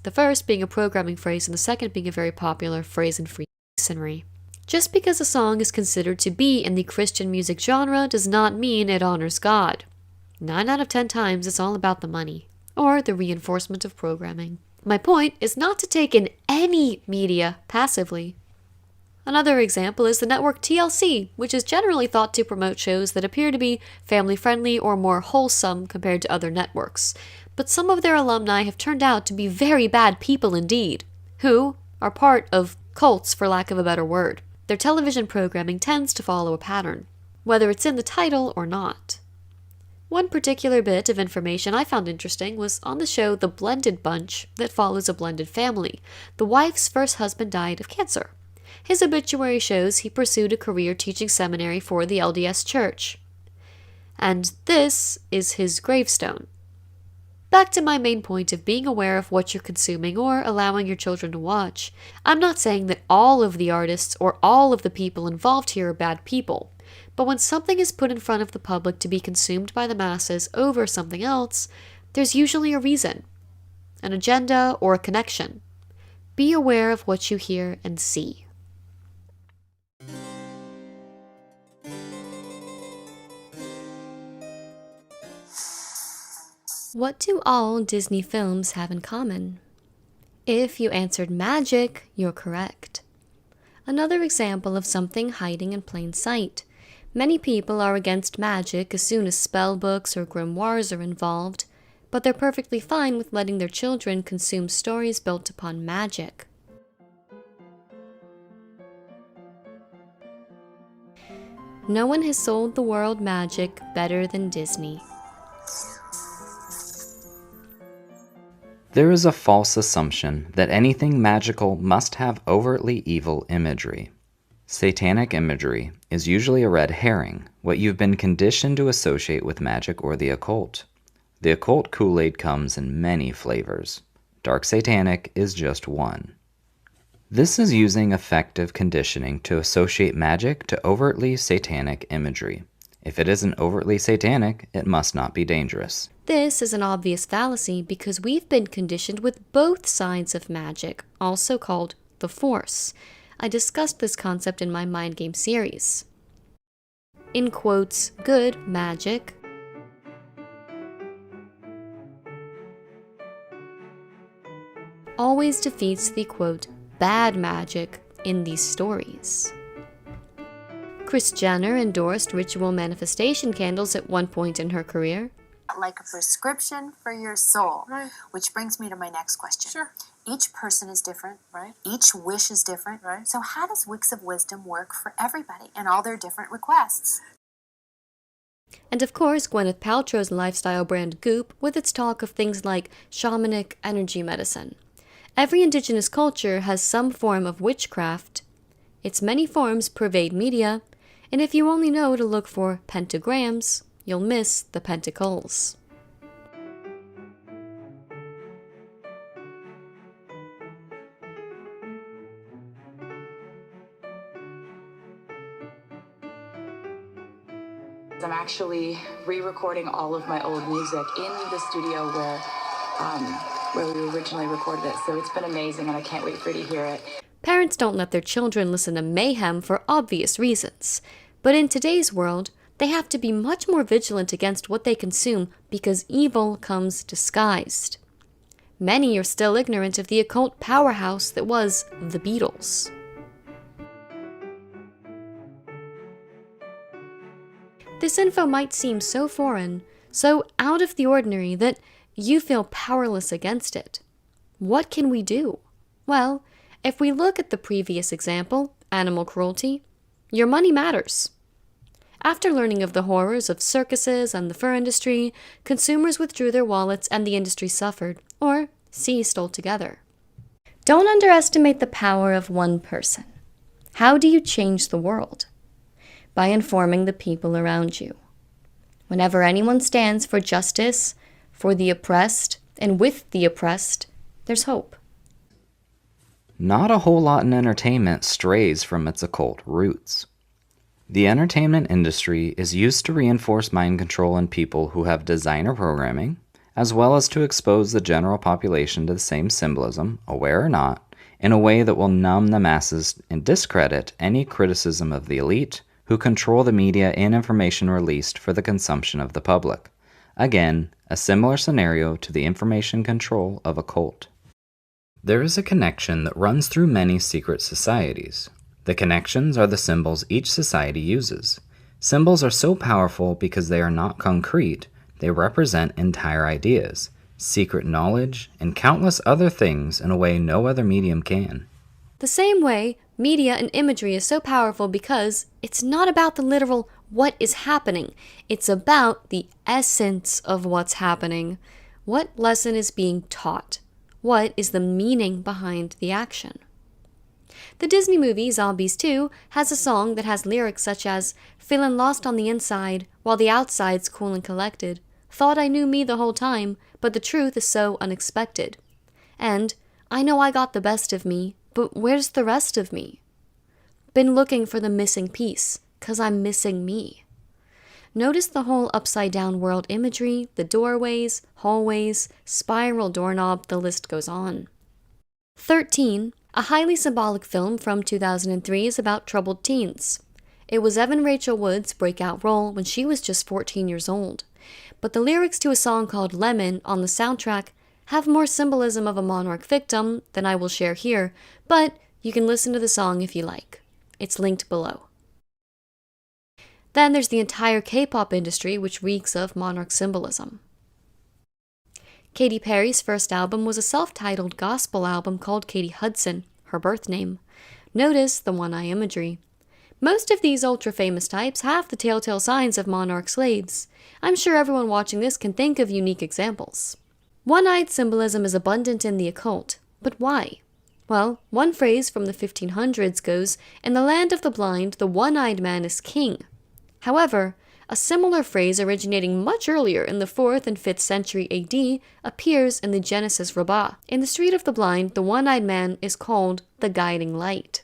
The first being a programming phrase and the second being a very popular phrase in Freemasonry. Just because a song is considered to be in the Christian music genre does not mean it honors God. 9 out of 10 times it's all about the money, or the reinforcement of programming. My point is not to take in any media passively. Another example is the network TLC, which is generally thought to promote shows that appear to be family-friendly or more wholesome compared to other networks. But some of their alumni have turned out to be very bad people indeed, who are part of cults, for lack of a better word. Their television programming tends to follow a pattern, whether it's in the title or not. One particular bit of information I found interesting was on the show The Blended Bunch that follows a blended family. The wife's first husband died of cancer. His obituary shows he pursued a career teaching seminary for the LDS Church. And this is his gravestone. Back to my main point of being aware of what you're consuming or allowing your children to watch. I'm not saying that all of the artists or all of the people involved here are bad people, but when something is put in front of the public to be consumed by the masses over something else, there's usually a reason, an agenda, or a connection. Be aware of what you hear and see. What do all Disney films have in common? If you answered magic, you're correct. Another example of something hiding in plain sight. Many people are against magic as soon as spell books or grimoires are involved, but they're perfectly fine with letting their children consume stories built upon magic. No one has sold the world magic better than Disney. There is a false assumption that anything magical must have overtly evil imagery. Satanic imagery is usually a red herring, what you've been conditioned to associate with magic or the occult. The occult Kool-Aid comes in many flavors. Dark satanic is just one. This is using effective conditioning to associate magic to overtly satanic imagery. If it isn't overtly satanic, it must not be dangerous. This is an obvious fallacy because we've been conditioned with both sides of magic, also called the Force. I discussed this concept in my Mind Game series. In quotes, good magic always defeats the quote, bad magic in these stories. Kris Jenner endorsed ritual manifestation candles at one point in her career. Like a prescription for your soul. Right. Which brings me to my next question. Sure. Each person is different. Right. Each wish is different. Right. So how does Wicks of Wisdom work for everybody and all their different requests? And of course, Gwyneth Paltrow's lifestyle brand Goop, with its talk of things like shamanic energy medicine. Every indigenous culture has some form of witchcraft. Its many forms pervade media, and if you only know to look for pentagrams, you'll miss the pentacles. I'm actually re-recording all of my old music in the studio where we originally recorded it, so it's been amazing and I can't wait for you to hear it. Parents don't let their children listen to mayhem for obvious reasons, but in today's world, they have to be much more vigilant against what they consume because evil comes disguised. Many are still ignorant of the occult powerhouse that was the Beatles. This info might seem so foreign, so out of the ordinary that you feel powerless against it. What can we do? Well, if we look at the previous example, animal cruelty, your money matters. After learning of the horrors of circuses and the fur industry, consumers withdrew their wallets and the industry suffered, or ceased altogether. Don't underestimate the power of one person. How do you change the world? By informing the people around you. Whenever anyone stands for justice, for the oppressed, and with the oppressed, there's hope. Not a whole lot in entertainment strays from its occult roots. The entertainment industry is used to reinforce mind control in people who have designer programming, as well as to expose the general population to the same symbolism, aware or not, in a way that will numb the masses and discredit any criticism of the elite who control the media and information released for the consumption of the public. Again, a similar scenario to the information control of a cult. There is a connection that runs through many secret societies. The connections are the symbols each society uses. Symbols are so powerful because they are not concrete, they represent entire ideas, secret knowledge, and countless other things in a way no other medium can. The same way, media and imagery is so powerful because it's not about the literal what is happening. It's about the essence of what's happening. What lesson is being taught? What is the meaning behind the action? The Disney movie Zombies 2 has a song that has lyrics such as, "Feeling lost on the inside, while the outside's cool and collected. Thought I knew me the whole time, but the truth is so unexpected." And, "I know I got the best of me, but where's the rest of me? Been looking for the missing piece, 'cause I'm missing me." Notice the whole upside-down world imagery, the doorways, hallways, spiral doorknob, the list goes on. 13, a highly symbolic film from 2003 is about troubled teens. It was Evan Rachel Wood's breakout role when she was just 14 years old. But the lyrics to a song called Lemon on the soundtrack have more symbolism of a monarch victim than I will share here, but you can listen to the song if you like. It's linked below. Then there's the entire K-pop industry, which reeks of monarch symbolism. Katy Perry's first album was a self-titled gospel album called Katy Hudson, her birth name. Notice the one-eye imagery. Most of these ultra-famous types have the telltale signs of monarch slaves. I'm sure everyone watching this can think of unique examples. One-eyed symbolism is abundant in the occult, but why? Well, one phrase from the 1500s goes, "In the land of the blind, the one-eyed man is king." However, a similar phrase originating much earlier in the 4th and 5th century AD appears in the Genesis Rabbah. In the Street of the Blind, the one-eyed man is called the guiding light.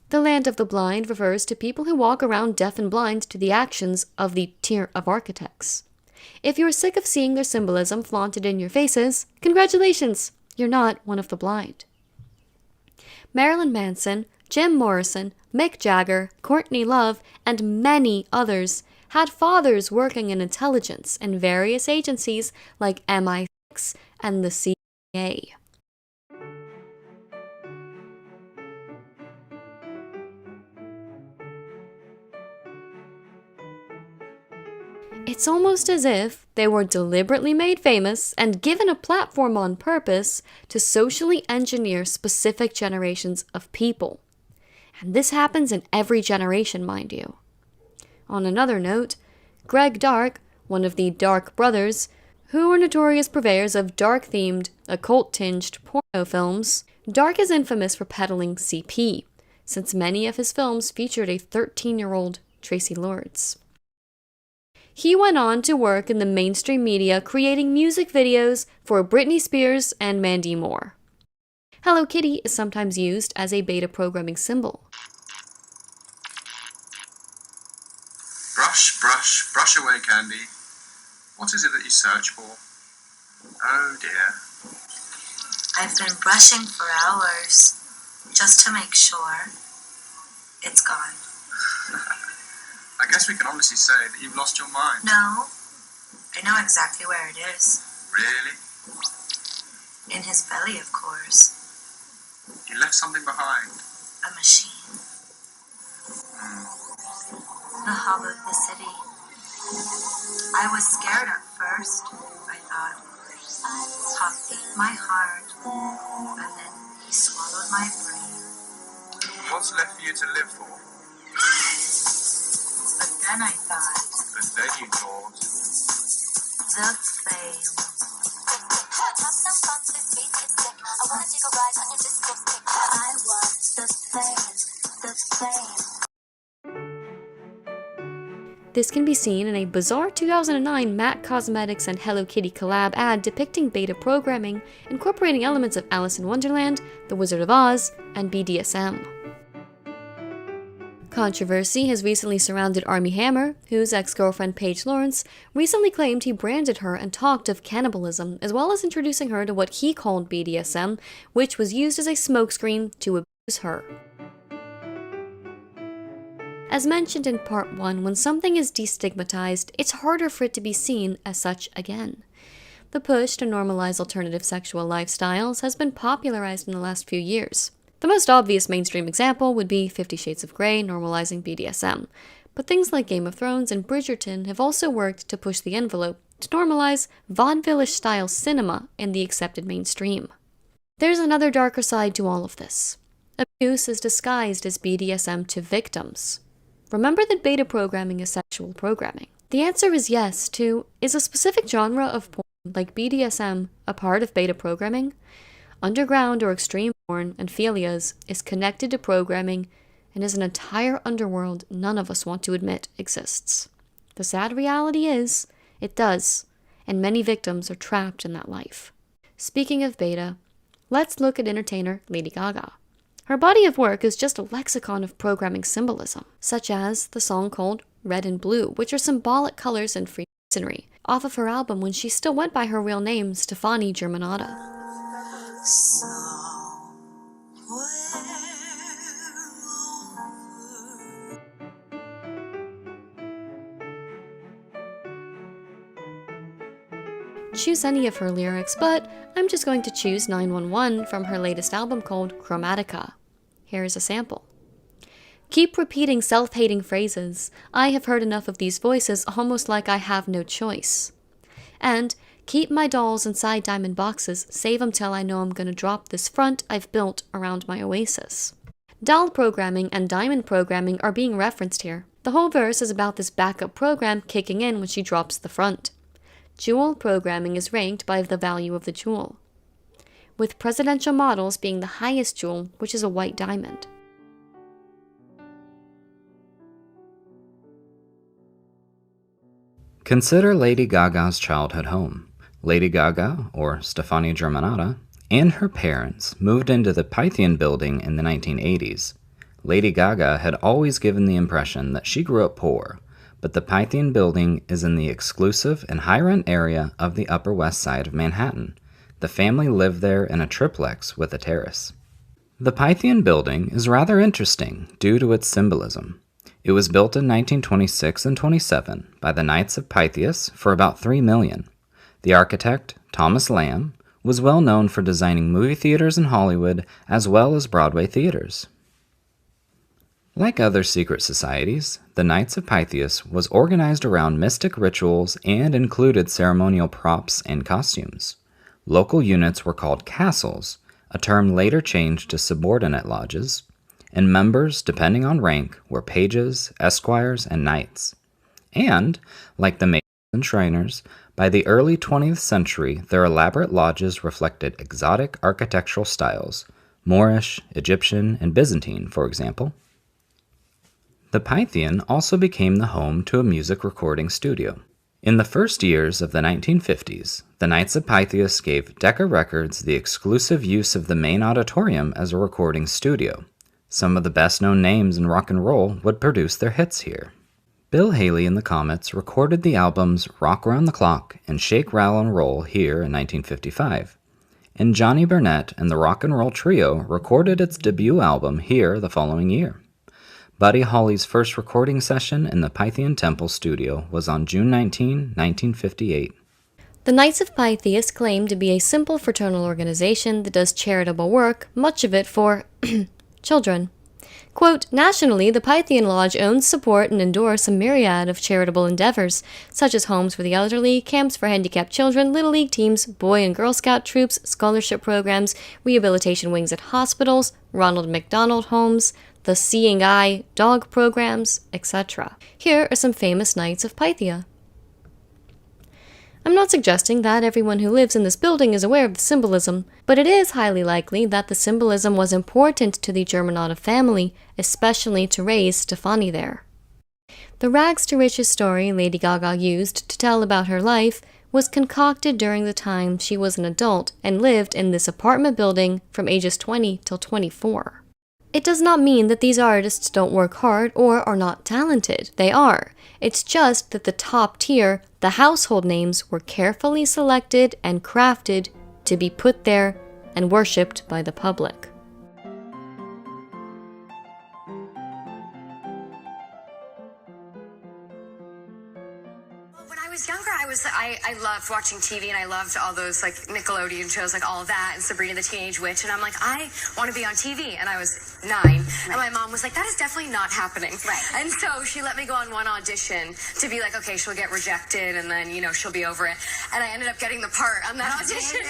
The land of the blind refers to people who walk around deaf and blind to the actions of the tier of architects. If you're sick of seeing their symbolism flaunted in your faces, congratulations, you're not one of the blind. Marilyn Manson, Jim Morrison, Mick Jagger, Courtney Love, and many others had fathers working in intelligence in various agencies like MI6 and the CIA. It's almost as if they were deliberately made famous and given a platform on purpose to socially engineer specific generations of people. And this happens in every generation, mind you. On another note, Greg Dark, one of the Dark brothers, who were notorious purveyors of dark-themed, occult-tinged porno films, Dark is infamous for peddling CP, since many of his films featured a 13-year-old Tracy Lords. He went on to work in the mainstream media creating music videos for Britney Spears and Mandy Moore. Hello Kitty is sometimes used as a beta programming symbol. Brush, brush, brush away, Candy. What is it that you search for? Oh dear. I've been brushing for hours, just to make sure it's gone. I guess we can honestly say that you've lost your mind. No, I know exactly where it is. Really? In his belly, of course. You left something behind. A machine. The hub of the city. I was scared at first. I thought, Pop ate my heart, and then he swallowed my brain. What's left for you to live for? But then I thought, But then you thought, the flames. I was the flame, the flame. This can be seen in a bizarre 2009 MAC Cosmetics and Hello Kitty collab ad depicting beta programming, incorporating elements of Alice in Wonderland, The Wizard of Oz, and BDSM. Controversy has recently surrounded Armie Hammer, whose ex-girlfriend Paige Lawrence recently claimed he branded her and talked of cannibalism, as well as introducing her to what he called BDSM, which was used as a smokescreen to abuse her. As mentioned in part 1, when something is destigmatized, it's harder for it to be seen as such again. The push to normalize alternative sexual lifestyles has been popularized in the last few years. The most obvious mainstream example would be 50 Shades of Grey normalizing BDSM, but things like Game of Thrones and Bridgerton have also worked to push the envelope to normalize vaudeville-style cinema in the accepted mainstream. There's another darker side to all of this. Abuse is disguised as BDSM to victims. Remember that beta programming is sexual programming. The answer is yes to, is a specific genre of porn, like BDSM, a part of beta programming? Underground or extreme porn and philias is connected to programming and is an entire underworld none of us want to admit exists. The sad reality is, it does, and many victims are trapped in that life. Speaking of beta, let's look at entertainer Lady Gaga. Her body of work is just a lexicon of programming symbolism, such as the song called Red and Blue, which are symbolic colors and Freemasonry, off of her album when she still went by her real name, Stefani Germanotta. Choose any of her lyrics, but I'm just going to choose 911 from her latest album called Chromatica. Here's a sample. Keep repeating self-hating phrases. I have heard enough of these voices, almost like I have no choice. And keep my dolls inside diamond boxes, save them till I know I'm gonna drop this front I've built around my oasis. Doll programming and diamond programming are being referenced here. The whole verse is about this backup program kicking in when she drops the front. Jewel programming is ranked by the value of the jewel, with presidential models being the highest jewel, which is a white diamond. Consider Lady Gaga's childhood home. Lady Gaga, or Stefani Germanotta, and her parents moved into the Pythian building in the 1980s. Lady Gaga had always given the impression that she grew up poor, but the Pythian building is in the exclusive and high-rent area of the Upper West Side of Manhattan. The family lived there in a triplex with a terrace. The Pythian building is rather interesting due to its symbolism. It was built in 1926 and 27 by the Knights of Pythias for about $3 million. The architect, Thomas Lamb, was well known for designing movie theaters in Hollywood as well as Broadway theaters. Like other secret societies, the Knights of Pythias was organized around mystic rituals and included ceremonial props and costumes. Local units were called castles, a term later changed to subordinate lodges, and members, depending on rank, were pages, esquires, and knights. And, like the mages and shriners, by the early 20th century, their elaborate lodges reflected exotic architectural styles, Moorish, Egyptian, and Byzantine, for example. The Pythian also became the home to a music recording studio. In the first years of the 1950s, the Knights of Pythias gave Decca Records the exclusive use of the main auditorium as a recording studio. Some of the best-known names in rock and roll would produce their hits here. Bill Haley and the Comets recorded the albums Rock Around the Clock and Shake, Rattle, and Roll here in 1955. And Johnny Burnett and the Rock and Roll Trio recorded its debut album here the following year. Buddy Holly's first recording session in the Pythian Temple studio was on June 19, 1958. The Knights of Pythias claim to be a simple fraternal organization that does charitable work, much of it for children. Quote, nationally, the Pythian Lodge owns, support, and endorse a myriad of charitable endeavors, such as homes for the elderly, camps for handicapped children, Little League teams, Boy and Girl Scout troops, scholarship programs, rehabilitation wings at hospitals, Ronald McDonald homes, the Seeing Eye dog programs, etc. Here are some famous Knights of Pythia. I'm not suggesting that everyone who lives in this building is aware of the symbolism, but it is highly likely that the symbolism was important to the Germanotta family, especially to raise Stefani there. The rags to riches story Lady Gaga used to tell about her life was concocted during the time she was an adult and lived in this apartment building from ages 20 till 24. It does not mean that these artists don't work hard or are not talented. They are. It's just that the top tier, the household names, were carefully selected and crafted to be put there and worshipped by the public. When I was younger, I loved watching TV, and I loved all those like Nickelodeon shows, like all of that, and Sabrina the Teenage Witch, and I'm like, I want to be on TV, and I was 9, and my mom was like, that is definitely not happening. Right. And so she let me go on one audition to be like, okay, she'll get rejected, and then, she'll be over it. And I ended up getting the part on that audition.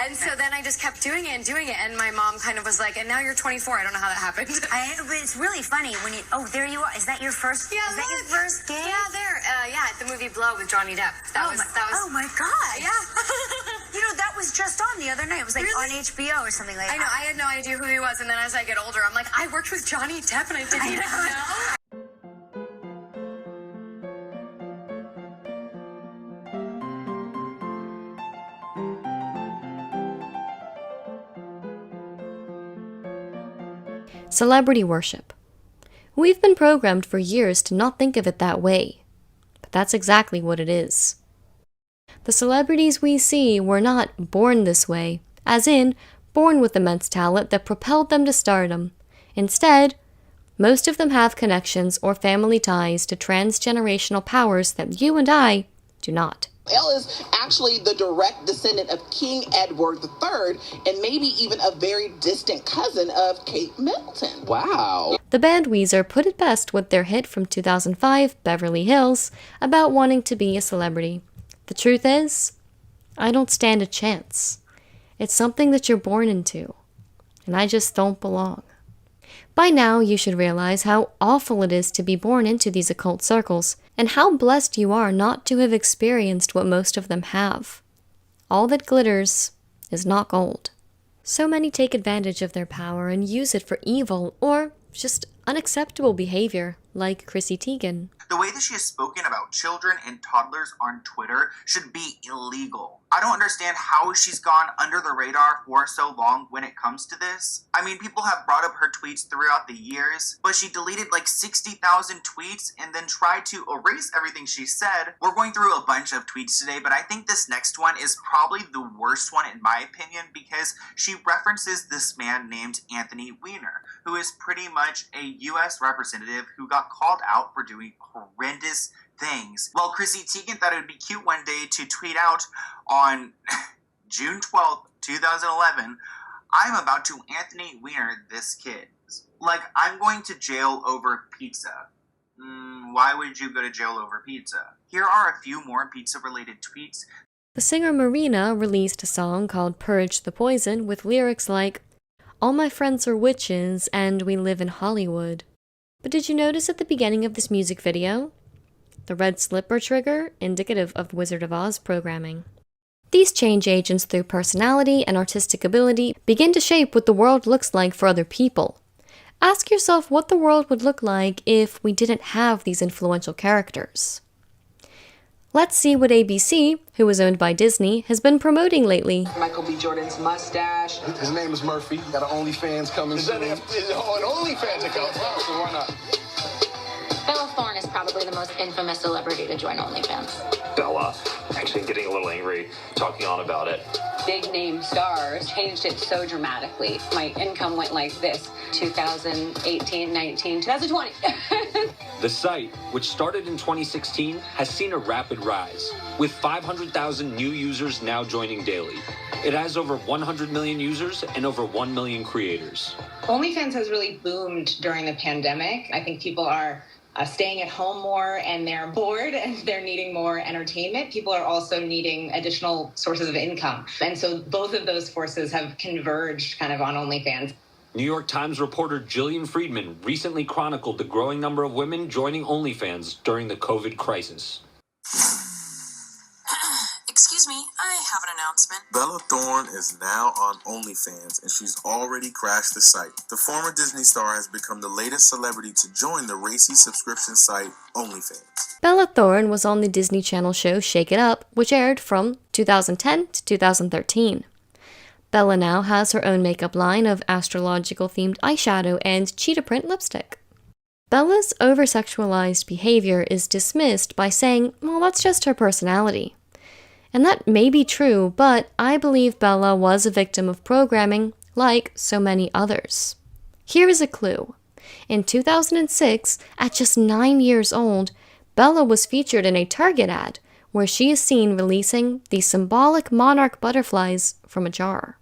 And so then I just kept doing it, and my mom kind of was like, and now you're 24, I don't know how that happened. But it's really funny when you, there you are. Is that your first? Yeah, is that your first gig? Yeah, there. At the movie Blow with Johnny Depp. That was. Oh my God. Yeah. That was just on the other night. It was like Really? on HBO or something like that. I know. I had no idea who he was, and then as I get older, I'm like, I worked with Johnny Depp, and I didn't even know. Celebrity worship. We've been programmed for years to not think of it that way, but that's exactly what it is. The celebrities we see were not born this way, as in, born with immense talent that propelled them to stardom. Instead, most of them have connections or family ties to transgenerational powers that you and I do not. Elle is actually the direct descendant of King Edward III and maybe even a very distant cousin of Kate Middleton. Wow. The band Weezer put it best with their hit from 2005, Beverly Hills, about wanting to be a celebrity. The truth is, I don't stand a chance. It's something that you're born into, and I just don't belong. By now, you should realize how awful it is to be born into these occult circles, and how blessed you are not to have experienced what most of them have. All that glitters is not gold. So many take advantage of their power and use it for evil or just unacceptable behavior, like Chrissy Teigen. The way that she has spoken about children and toddlers on Twitter should be illegal. I don't understand how she's gone under the radar for so long when it comes to this. I mean, people have brought up her tweets throughout the years, but she deleted like 60,000 tweets and then tried to erase everything she said. We're going through a bunch of tweets today, but I think this next one is probably the worst one in my opinion because she references this man named Anthony Weiner, who is pretty much a U.S. representative who got called out for doing horrendous things. Well, Chrissy Teigen thought it would be cute one day to tweet out on June 12th, 2011, I'm about to Anthony Weiner this kid. Like, I'm going to jail over pizza. Why would you go to jail over pizza? Here are a few more pizza-related tweets. The singer Marina released a song called Purge the Poison with lyrics like, "All my friends are witches and we live in Hollywood." But did you notice at the beginning of this music video? The red slipper trigger, indicative of Wizard of Oz programming. These change agents through personality and artistic ability begin to shape what the world looks like for other people. Ask yourself what the world would look like if we didn't have these influential characters. Let's see what ABC, who is owned by Disney, has been promoting lately. Michael B. Jordan's mustache. His name is Murphy. Got an OnlyFans coming soon. An OnlyFans account? So why not? Bella Thorne is probably the most infamous celebrity to join OnlyFans. Bella actually getting a little angry, talking on about it. Big name stars changed it so dramatically. My income went like this: 2018, 19, 2020. The site, which started in 2016, has seen a rapid rise, with 500,000 new users now joining daily. It has over 100 million users and over 1 million creators. OnlyFans has really boomed during the pandemic. I think people are staying at home more and they're bored and they're needing more entertainment. People are also needing additional sources of income. And so both of those forces have converged kind of on OnlyFans. New York Times reporter Jillian Friedman recently chronicled the growing number of women joining OnlyFans during the COVID crisis. Excuse me, I have an announcement. Bella Thorne is now on OnlyFans, and she's already crashed the site. The former Disney star has become the latest celebrity to join the racy subscription site OnlyFans. Bella Thorne was on the Disney Channel show Shake It Up, which aired from 2010 to 2013. Bella now has her own makeup line of astrological-themed eyeshadow and cheetah print lipstick. Bella's over-sexualized behavior is dismissed by saying, well, that's just her personality. And that may be true, but I believe Bella was a victim of programming like so many others. Here is a clue. In 2006, at just 9 years old, Bella was featured in a Target ad where she is seen releasing the symbolic monarch butterflies from a jar.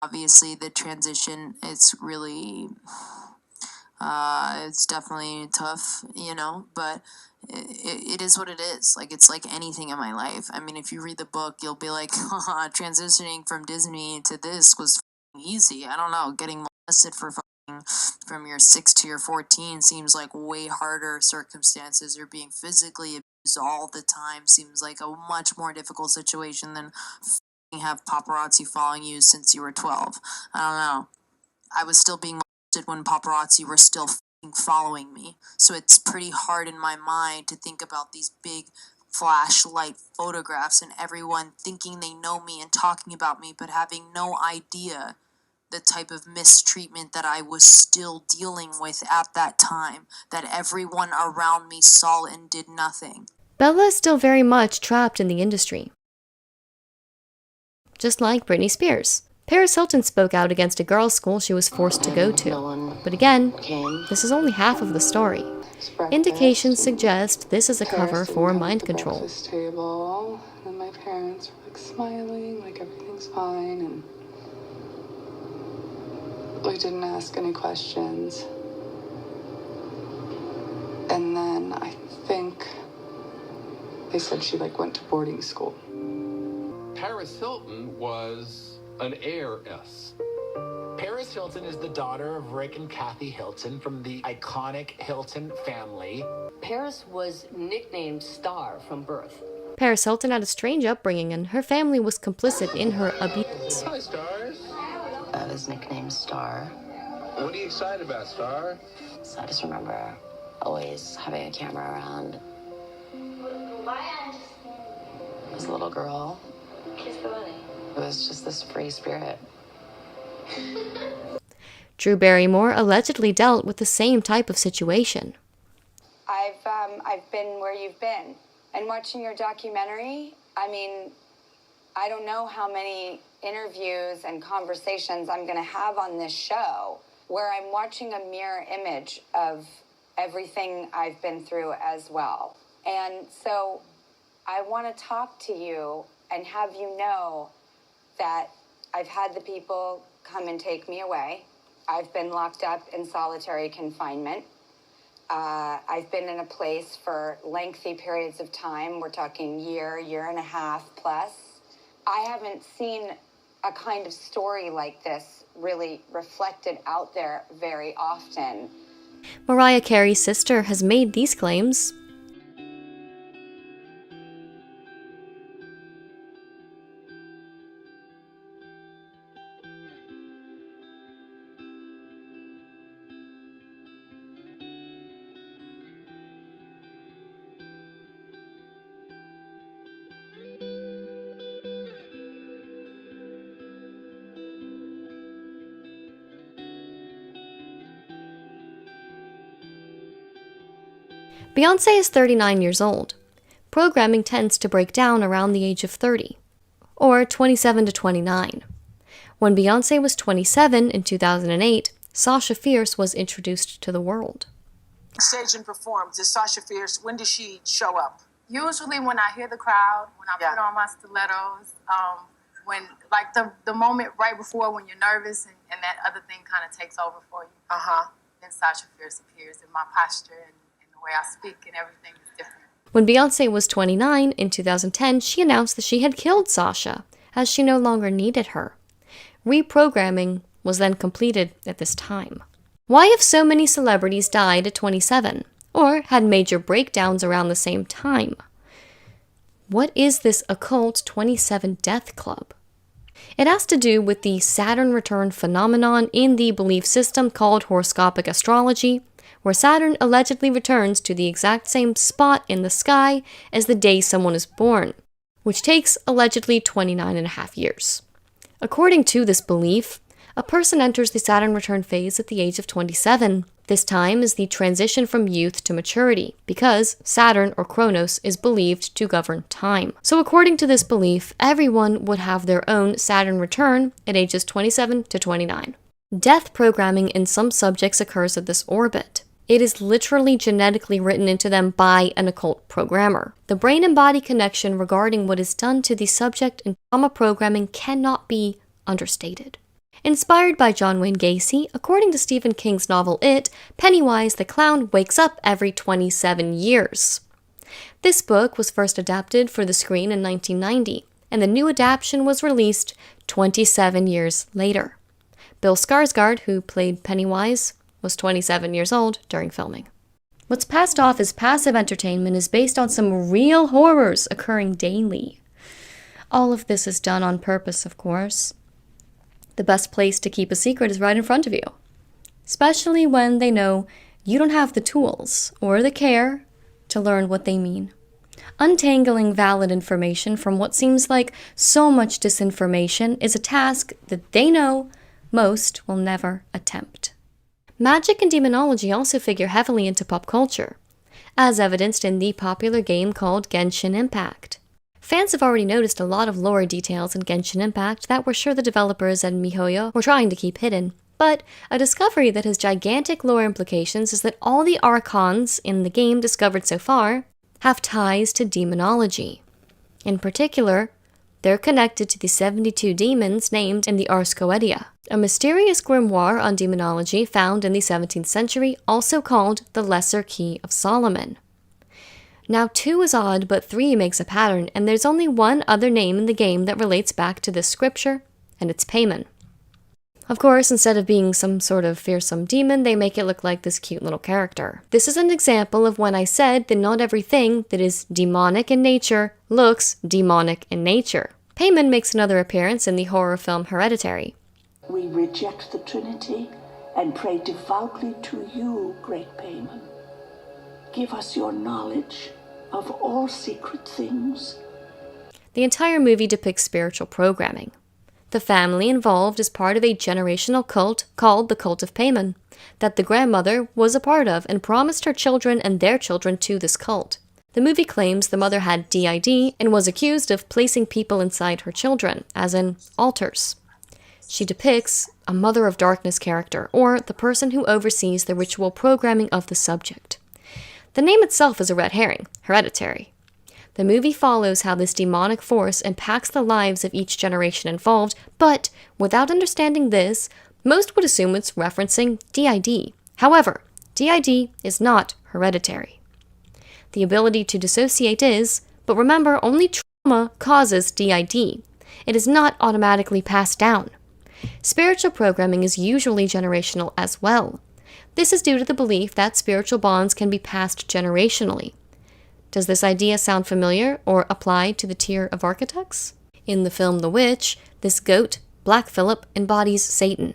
Obviously, the transition, it's really, it's definitely tough, but it is what it is. Like, it's like anything in my life. I mean, if you read the book, you'll be like, haha, transitioning from Disney to this was easy. I don't know, getting molested from your 6 to your 14 seems like way harder circumstances, or being physically abused all the time seems like a much more difficult situation than have paparazzi following you since you were 12. I don't know. I was still being molested when paparazzi were still following me. So it's pretty hard in my mind to think about these big flashlight photographs and everyone thinking they know me and talking about me, but having no idea the type of mistreatment that I was still dealing with at that time, that everyone around me saw and did nothing. Bella is still very much trapped in the industry. Just like Britney Spears. Paris Hilton spoke out against a girls' school she was forced to go to. But again, this is only half of the story. Indications suggest this is a cover for mind control. Table, and my parents were like smiling, like everything's fine, and we didn't ask any questions. And then I think they said she went to boarding school. Paris Hilton was an heiress. Paris Hilton is the daughter of Rick and Kathy Hilton from the iconic Hilton family. Paris was nicknamed Star from birth. Paris Hilton had a strange upbringing, and her family was complicit in her abuse. Hi, Stars. I was nicknamed Star. What are you excited about, Star? So I just remember always having a camera around. As a little girl, it was just this free spirit. Drew Barrymore allegedly dealt with the same type of situation. I've been where you've been. And watching your documentary, I don't know how many interviews and conversations I'm going to have on this show where I'm watching a mirror image of everything I've been through as well. And so I want to talk to you and have you know that I've had the people come and take me away. I've been locked up in solitary confinement. I've been in a place for lengthy periods of time. We're talking year and a half plus. I haven't seen a kind of story like this really reflected out there very often. Mariah Carey's sister has made these claims. Beyonce is 39 years old. Programming tends to break down around the age of 30, or 27 to 29. When Beyonce was 27 in 2008, Sasha Fierce was introduced to the world. Stage and perform. Does Sasha Fierce, when does she show up? Usually when I hear the crowd, when I put on my stilettos, when like the moment right before when you're nervous and that other thing kind of takes over for you. Then Sasha Fierce appears in my posture and the way I speak and everything is different. When Beyonce was 29 in 2010, she announced that she had killed Sasha, as she no longer needed her. Reprogramming was then completed at this time. Why have so many celebrities died at 27, or had major breakdowns around the same time? What is this occult 27 death club? It has to do with the Saturn return phenomenon in the belief system called horoscopic astrology, where Saturn allegedly returns to the exact same spot in the sky as the day someone is born, which takes allegedly 29 and a half years. According to this belief, a person enters the Saturn return phase at the age of 27. This time is the transition from youth to maturity, because Saturn or Kronos is believed to govern time. So according to this belief, everyone would have their own Saturn return at ages 27 to 29. Death programming in some subjects occurs at this orbit. It is literally genetically written into them by an occult programmer. The brain and body connection regarding what is done to the subject in trauma programming cannot be understated. Inspired by John Wayne Gacy, according to Stephen King's novel It, Pennywise the clown wakes up every 27 years. This book was first adapted for the screen in 1990, and the new adaptation was released 27 years later. Bill Skarsgård, who played Pennywise, was 27 years old during filming. What's passed off as passive entertainment is based on some real horrors occurring daily. All of this is done on purpose, of course. The best place to keep a secret is right in front of you, especially when they know you don't have the tools or the care to learn what they mean. Untangling valid information from what seems like so much disinformation is a task that they know most will never attempt. Magic and demonology also figure heavily into pop culture, as evidenced in the popular game called Genshin Impact. Fans have already noticed a lot of lore details in Genshin Impact that we're sure the developers at MiHoYo were trying to keep hidden, but a discovery that has gigantic lore implications is that all the archons in the game discovered so far have ties to demonology. In particular, they're connected to the 72 demons named in the Ars Goetia, a mysterious grimoire on demonology found in the 17th century, also called the Lesser Key of Solomon. Now 2 is odd, but 3 makes a pattern, and there's only one other name in the game that relates back to this scripture, and it's Paimon. Of course, instead of being some sort of fearsome demon, they make it look like this cute little character. This is an example of when I said that not everything that is demonic in nature looks demonic in nature. Paimon makes another appearance in the horror film Hereditary. We reject the Trinity and pray devoutly to you, great Paimon. Give us your knowledge of all secret things. The entire movie depicts spiritual programming. The family involved is part of a generational cult called the Cult of Paimon, that the grandmother was a part of and promised her children and their children to this cult. The movie claims the mother had DID and was accused of placing people inside her children, as in altars. She depicts a Mother of Darkness character, or the person who oversees the ritual programming of the subject. The name itself is a red herring, Hereditary. The movie follows how this demonic force impacts the lives of each generation involved, but without understanding this, most would assume it's referencing DID. However, DID is not hereditary. The ability to dissociate is, but remember, only trauma causes DID. It is not automatically passed down. Spiritual programming is usually generational as well. This is due to the belief that spiritual bonds can be passed generationally. Does this idea sound familiar or apply to the tier of architects? In the film The Witch, this goat, Black Phillip, embodies Satan.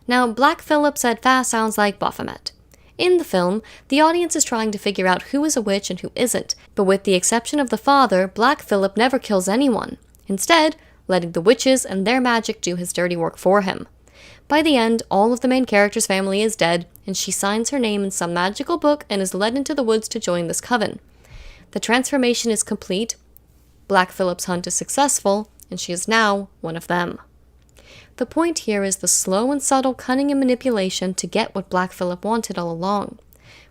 Now, Black Phillip said fast sounds like Baphomet. In the film, the audience is trying to figure out who is a witch and who isn't, but with the exception of the father, Black Phillip never kills anyone, instead letting the witches and their magic do his dirty work for him. By the end, all of the main character's family is dead, and she signs her name in some magical book and is led into the woods to join this coven. The transformation is complete, Black Phillip's hunt is successful, and she is now one of them. The point here is the slow and subtle cunning and manipulation to get what Black Phillip wanted all along.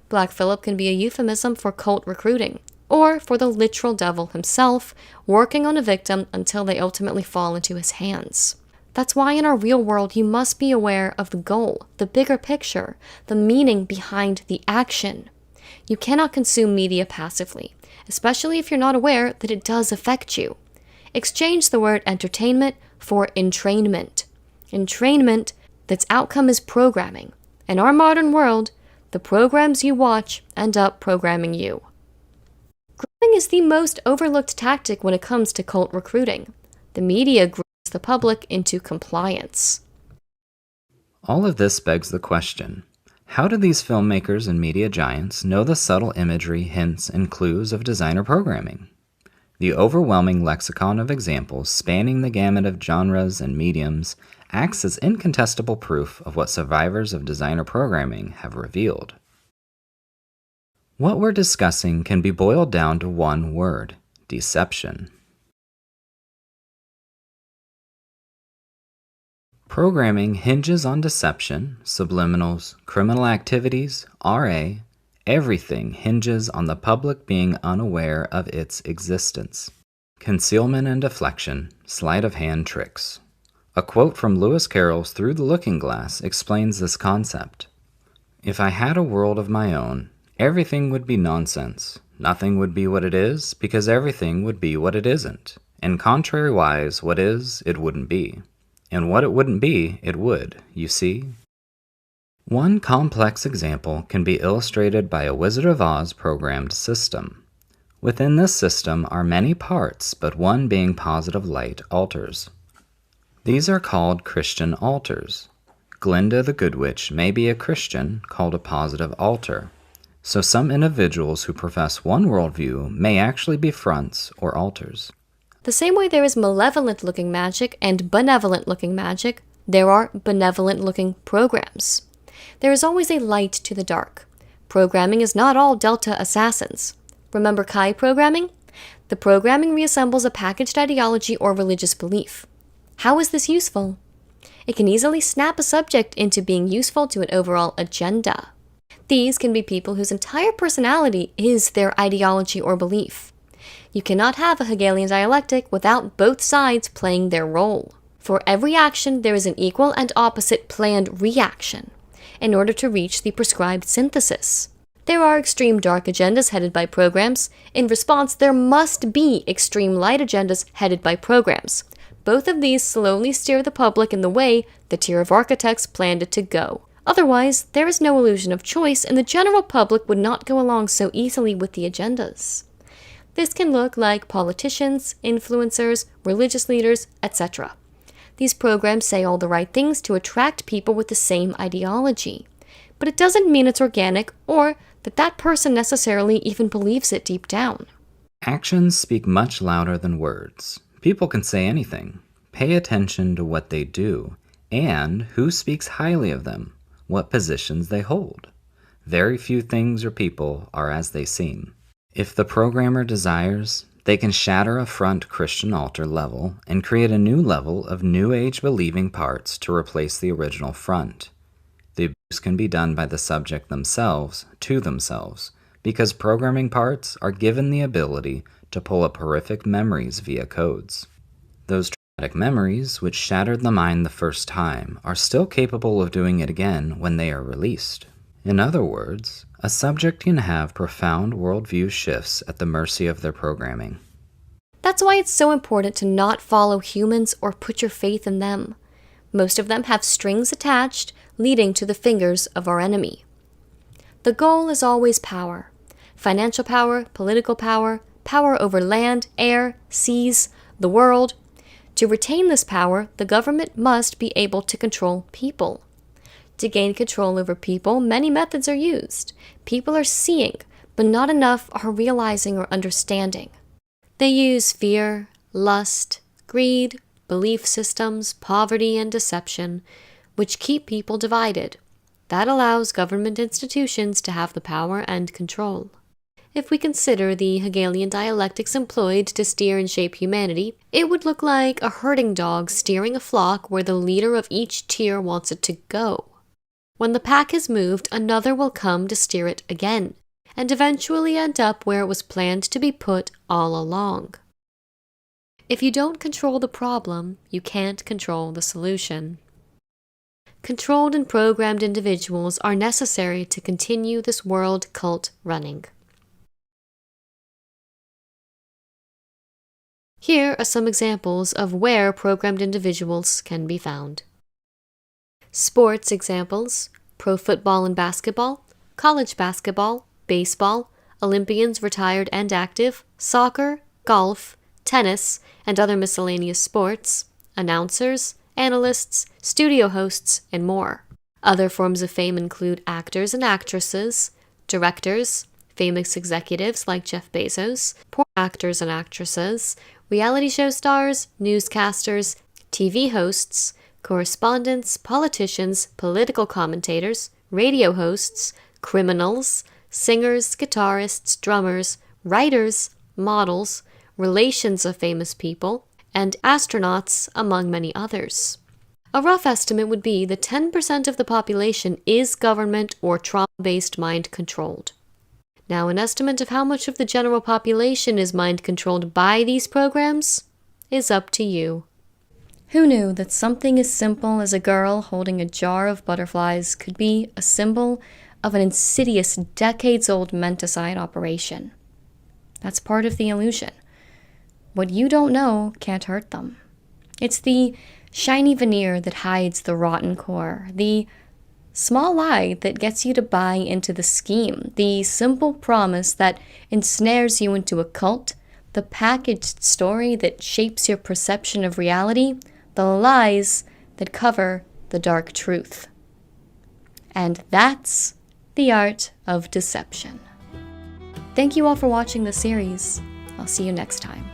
Black Phillip can be a euphemism for cult recruiting, or for the literal devil himself, working on a victim until they ultimately fall into his hands. That's why in our real world you must be aware of the goal, the bigger picture, the meaning behind the action. You cannot consume media passively, especially if you're not aware that it does affect you. Exchange the word entertainment for entrainment. Entrainment, that's outcome is programming. In our modern world, the programs you watch end up programming you. Grooming is the most overlooked tactic when it comes to cult recruiting. The media grooms the public into compliance. All of this begs the question, how do these filmmakers and media giants know the subtle imagery, hints, and clues of designer programming? The overwhelming lexicon of examples spanning the gamut of genres and mediums acts as incontestable proof of what survivors of designer programming have revealed. What we're discussing can be boiled down to one word: deception. Programming hinges on deception, subliminals, criminal activities, RA. Everything hinges on the public being unaware of its existence. Concealment and deflection, sleight of hand tricks. A quote from Lewis Carroll's Through the Looking Glass explains this concept. If I had a world of my own, everything would be nonsense. Nothing would be what it is, because everything would be what it isn't. And contrariwise, what is, it wouldn't be. And what it wouldn't be, it would, you see? One complex example can be illustrated by a Wizard of Oz programmed system. Within this system are many parts, but one being positive light altars. These are called Christian altars. Glinda the Good Witch may be a Christian called a positive altar. So some individuals who profess one worldview may actually be fronts or altars. The same way there is malevolent-looking magic and benevolent-looking magic, there are benevolent-looking programs. There is always a light to the dark. Programming is not all Delta assassins. Remember Chi programming? The programming reassembles a packaged ideology or religious belief. How is this useful? It can easily snap a subject into being useful to an overall agenda. These can be people whose entire personality is their ideology or belief. You cannot have a Hegelian dialectic without both sides playing their role. For every action, there is an equal and opposite planned reaction in order to reach the prescribed synthesis. There are extreme dark agendas headed by programs. In response, there must be extreme light agendas headed by programs. Both of these slowly steer the public in the way the tier of architects planned it to go. Otherwise, there is no illusion of choice, and the general public would not go along so easily with the agendas. This can look like politicians, influencers, religious leaders, etc. These programs say all the right things to attract people with the same ideology. But it doesn't mean it's organic or that that person necessarily even believes it deep down. Actions speak much louder than words. People can say anything. Pay attention to what they do and who speaks highly of them, what positions they hold. Very few things or people are as they seem. If the programmer desires, they can shatter a front Christian altar level and create a new level of New Age believing parts to replace the original front. The abuse can be done by the subject themselves to themselves, because programming parts are given the ability to pull up horrific memories via codes. Those traumatic memories, which shattered the mind the first time, are still capable of doing it again when they are released. In other words, a subject can have profound worldview shifts at the mercy of their programming. That's why it's so important to not follow humans or put your faith in them. Most of them have strings attached, leading to the fingers of our enemy. The goal is always power. Financial power, political power, power over land, air, seas, the world. To retain this power, the government must be able to control people. To gain control over people, many methods are used. People are seeing, but not enough are realizing or understanding. They use fear, lust, greed, belief systems, poverty, and deception, which keep people divided. That allows government institutions to have the power and control. If we consider the Hegelian dialectics employed to steer and shape humanity, it would look like a herding dog steering a flock where the leader of each tier wants it to go. When the pack has moved, another will come to steer it again, and eventually end up where it was planned to be put all along. If you don't control the problem, you can't control the solution. Controlled and programmed individuals are necessary to continue this world cult running. Here are some examples of where programmed individuals can be found. Sports examples: pro football and basketball, college basketball, baseball, Olympians retired and active, soccer, golf, tennis, and other miscellaneous sports, announcers, analysts, studio hosts, and more. Other forms of fame include actors and actresses, directors, famous executives like Jeff Bezos, porn actors and actresses, reality show stars, newscasters, TV hosts, correspondents, politicians, political commentators, radio hosts, criminals, singers, guitarists, drummers, writers, models, relations of famous people, and astronauts, among many others. A rough estimate would be that 10% of the population is government or trauma-based mind-controlled. Now, an estimate of how much of the general population is mind-controlled by these programs is up to you. Who knew that something as simple as a girl holding a jar of butterflies could be a symbol of an insidious, decades-old menticide operation? That's part of the illusion. What you don't know can't hurt them. It's the shiny veneer that hides the rotten core, the small lie that gets you to buy into the scheme, the simple promise that ensnares you into a cult, the packaged story that shapes your perception of reality, the lies that cover the dark truth. And that's the art of deception. Thank you all for watching the series. I'll see you next time.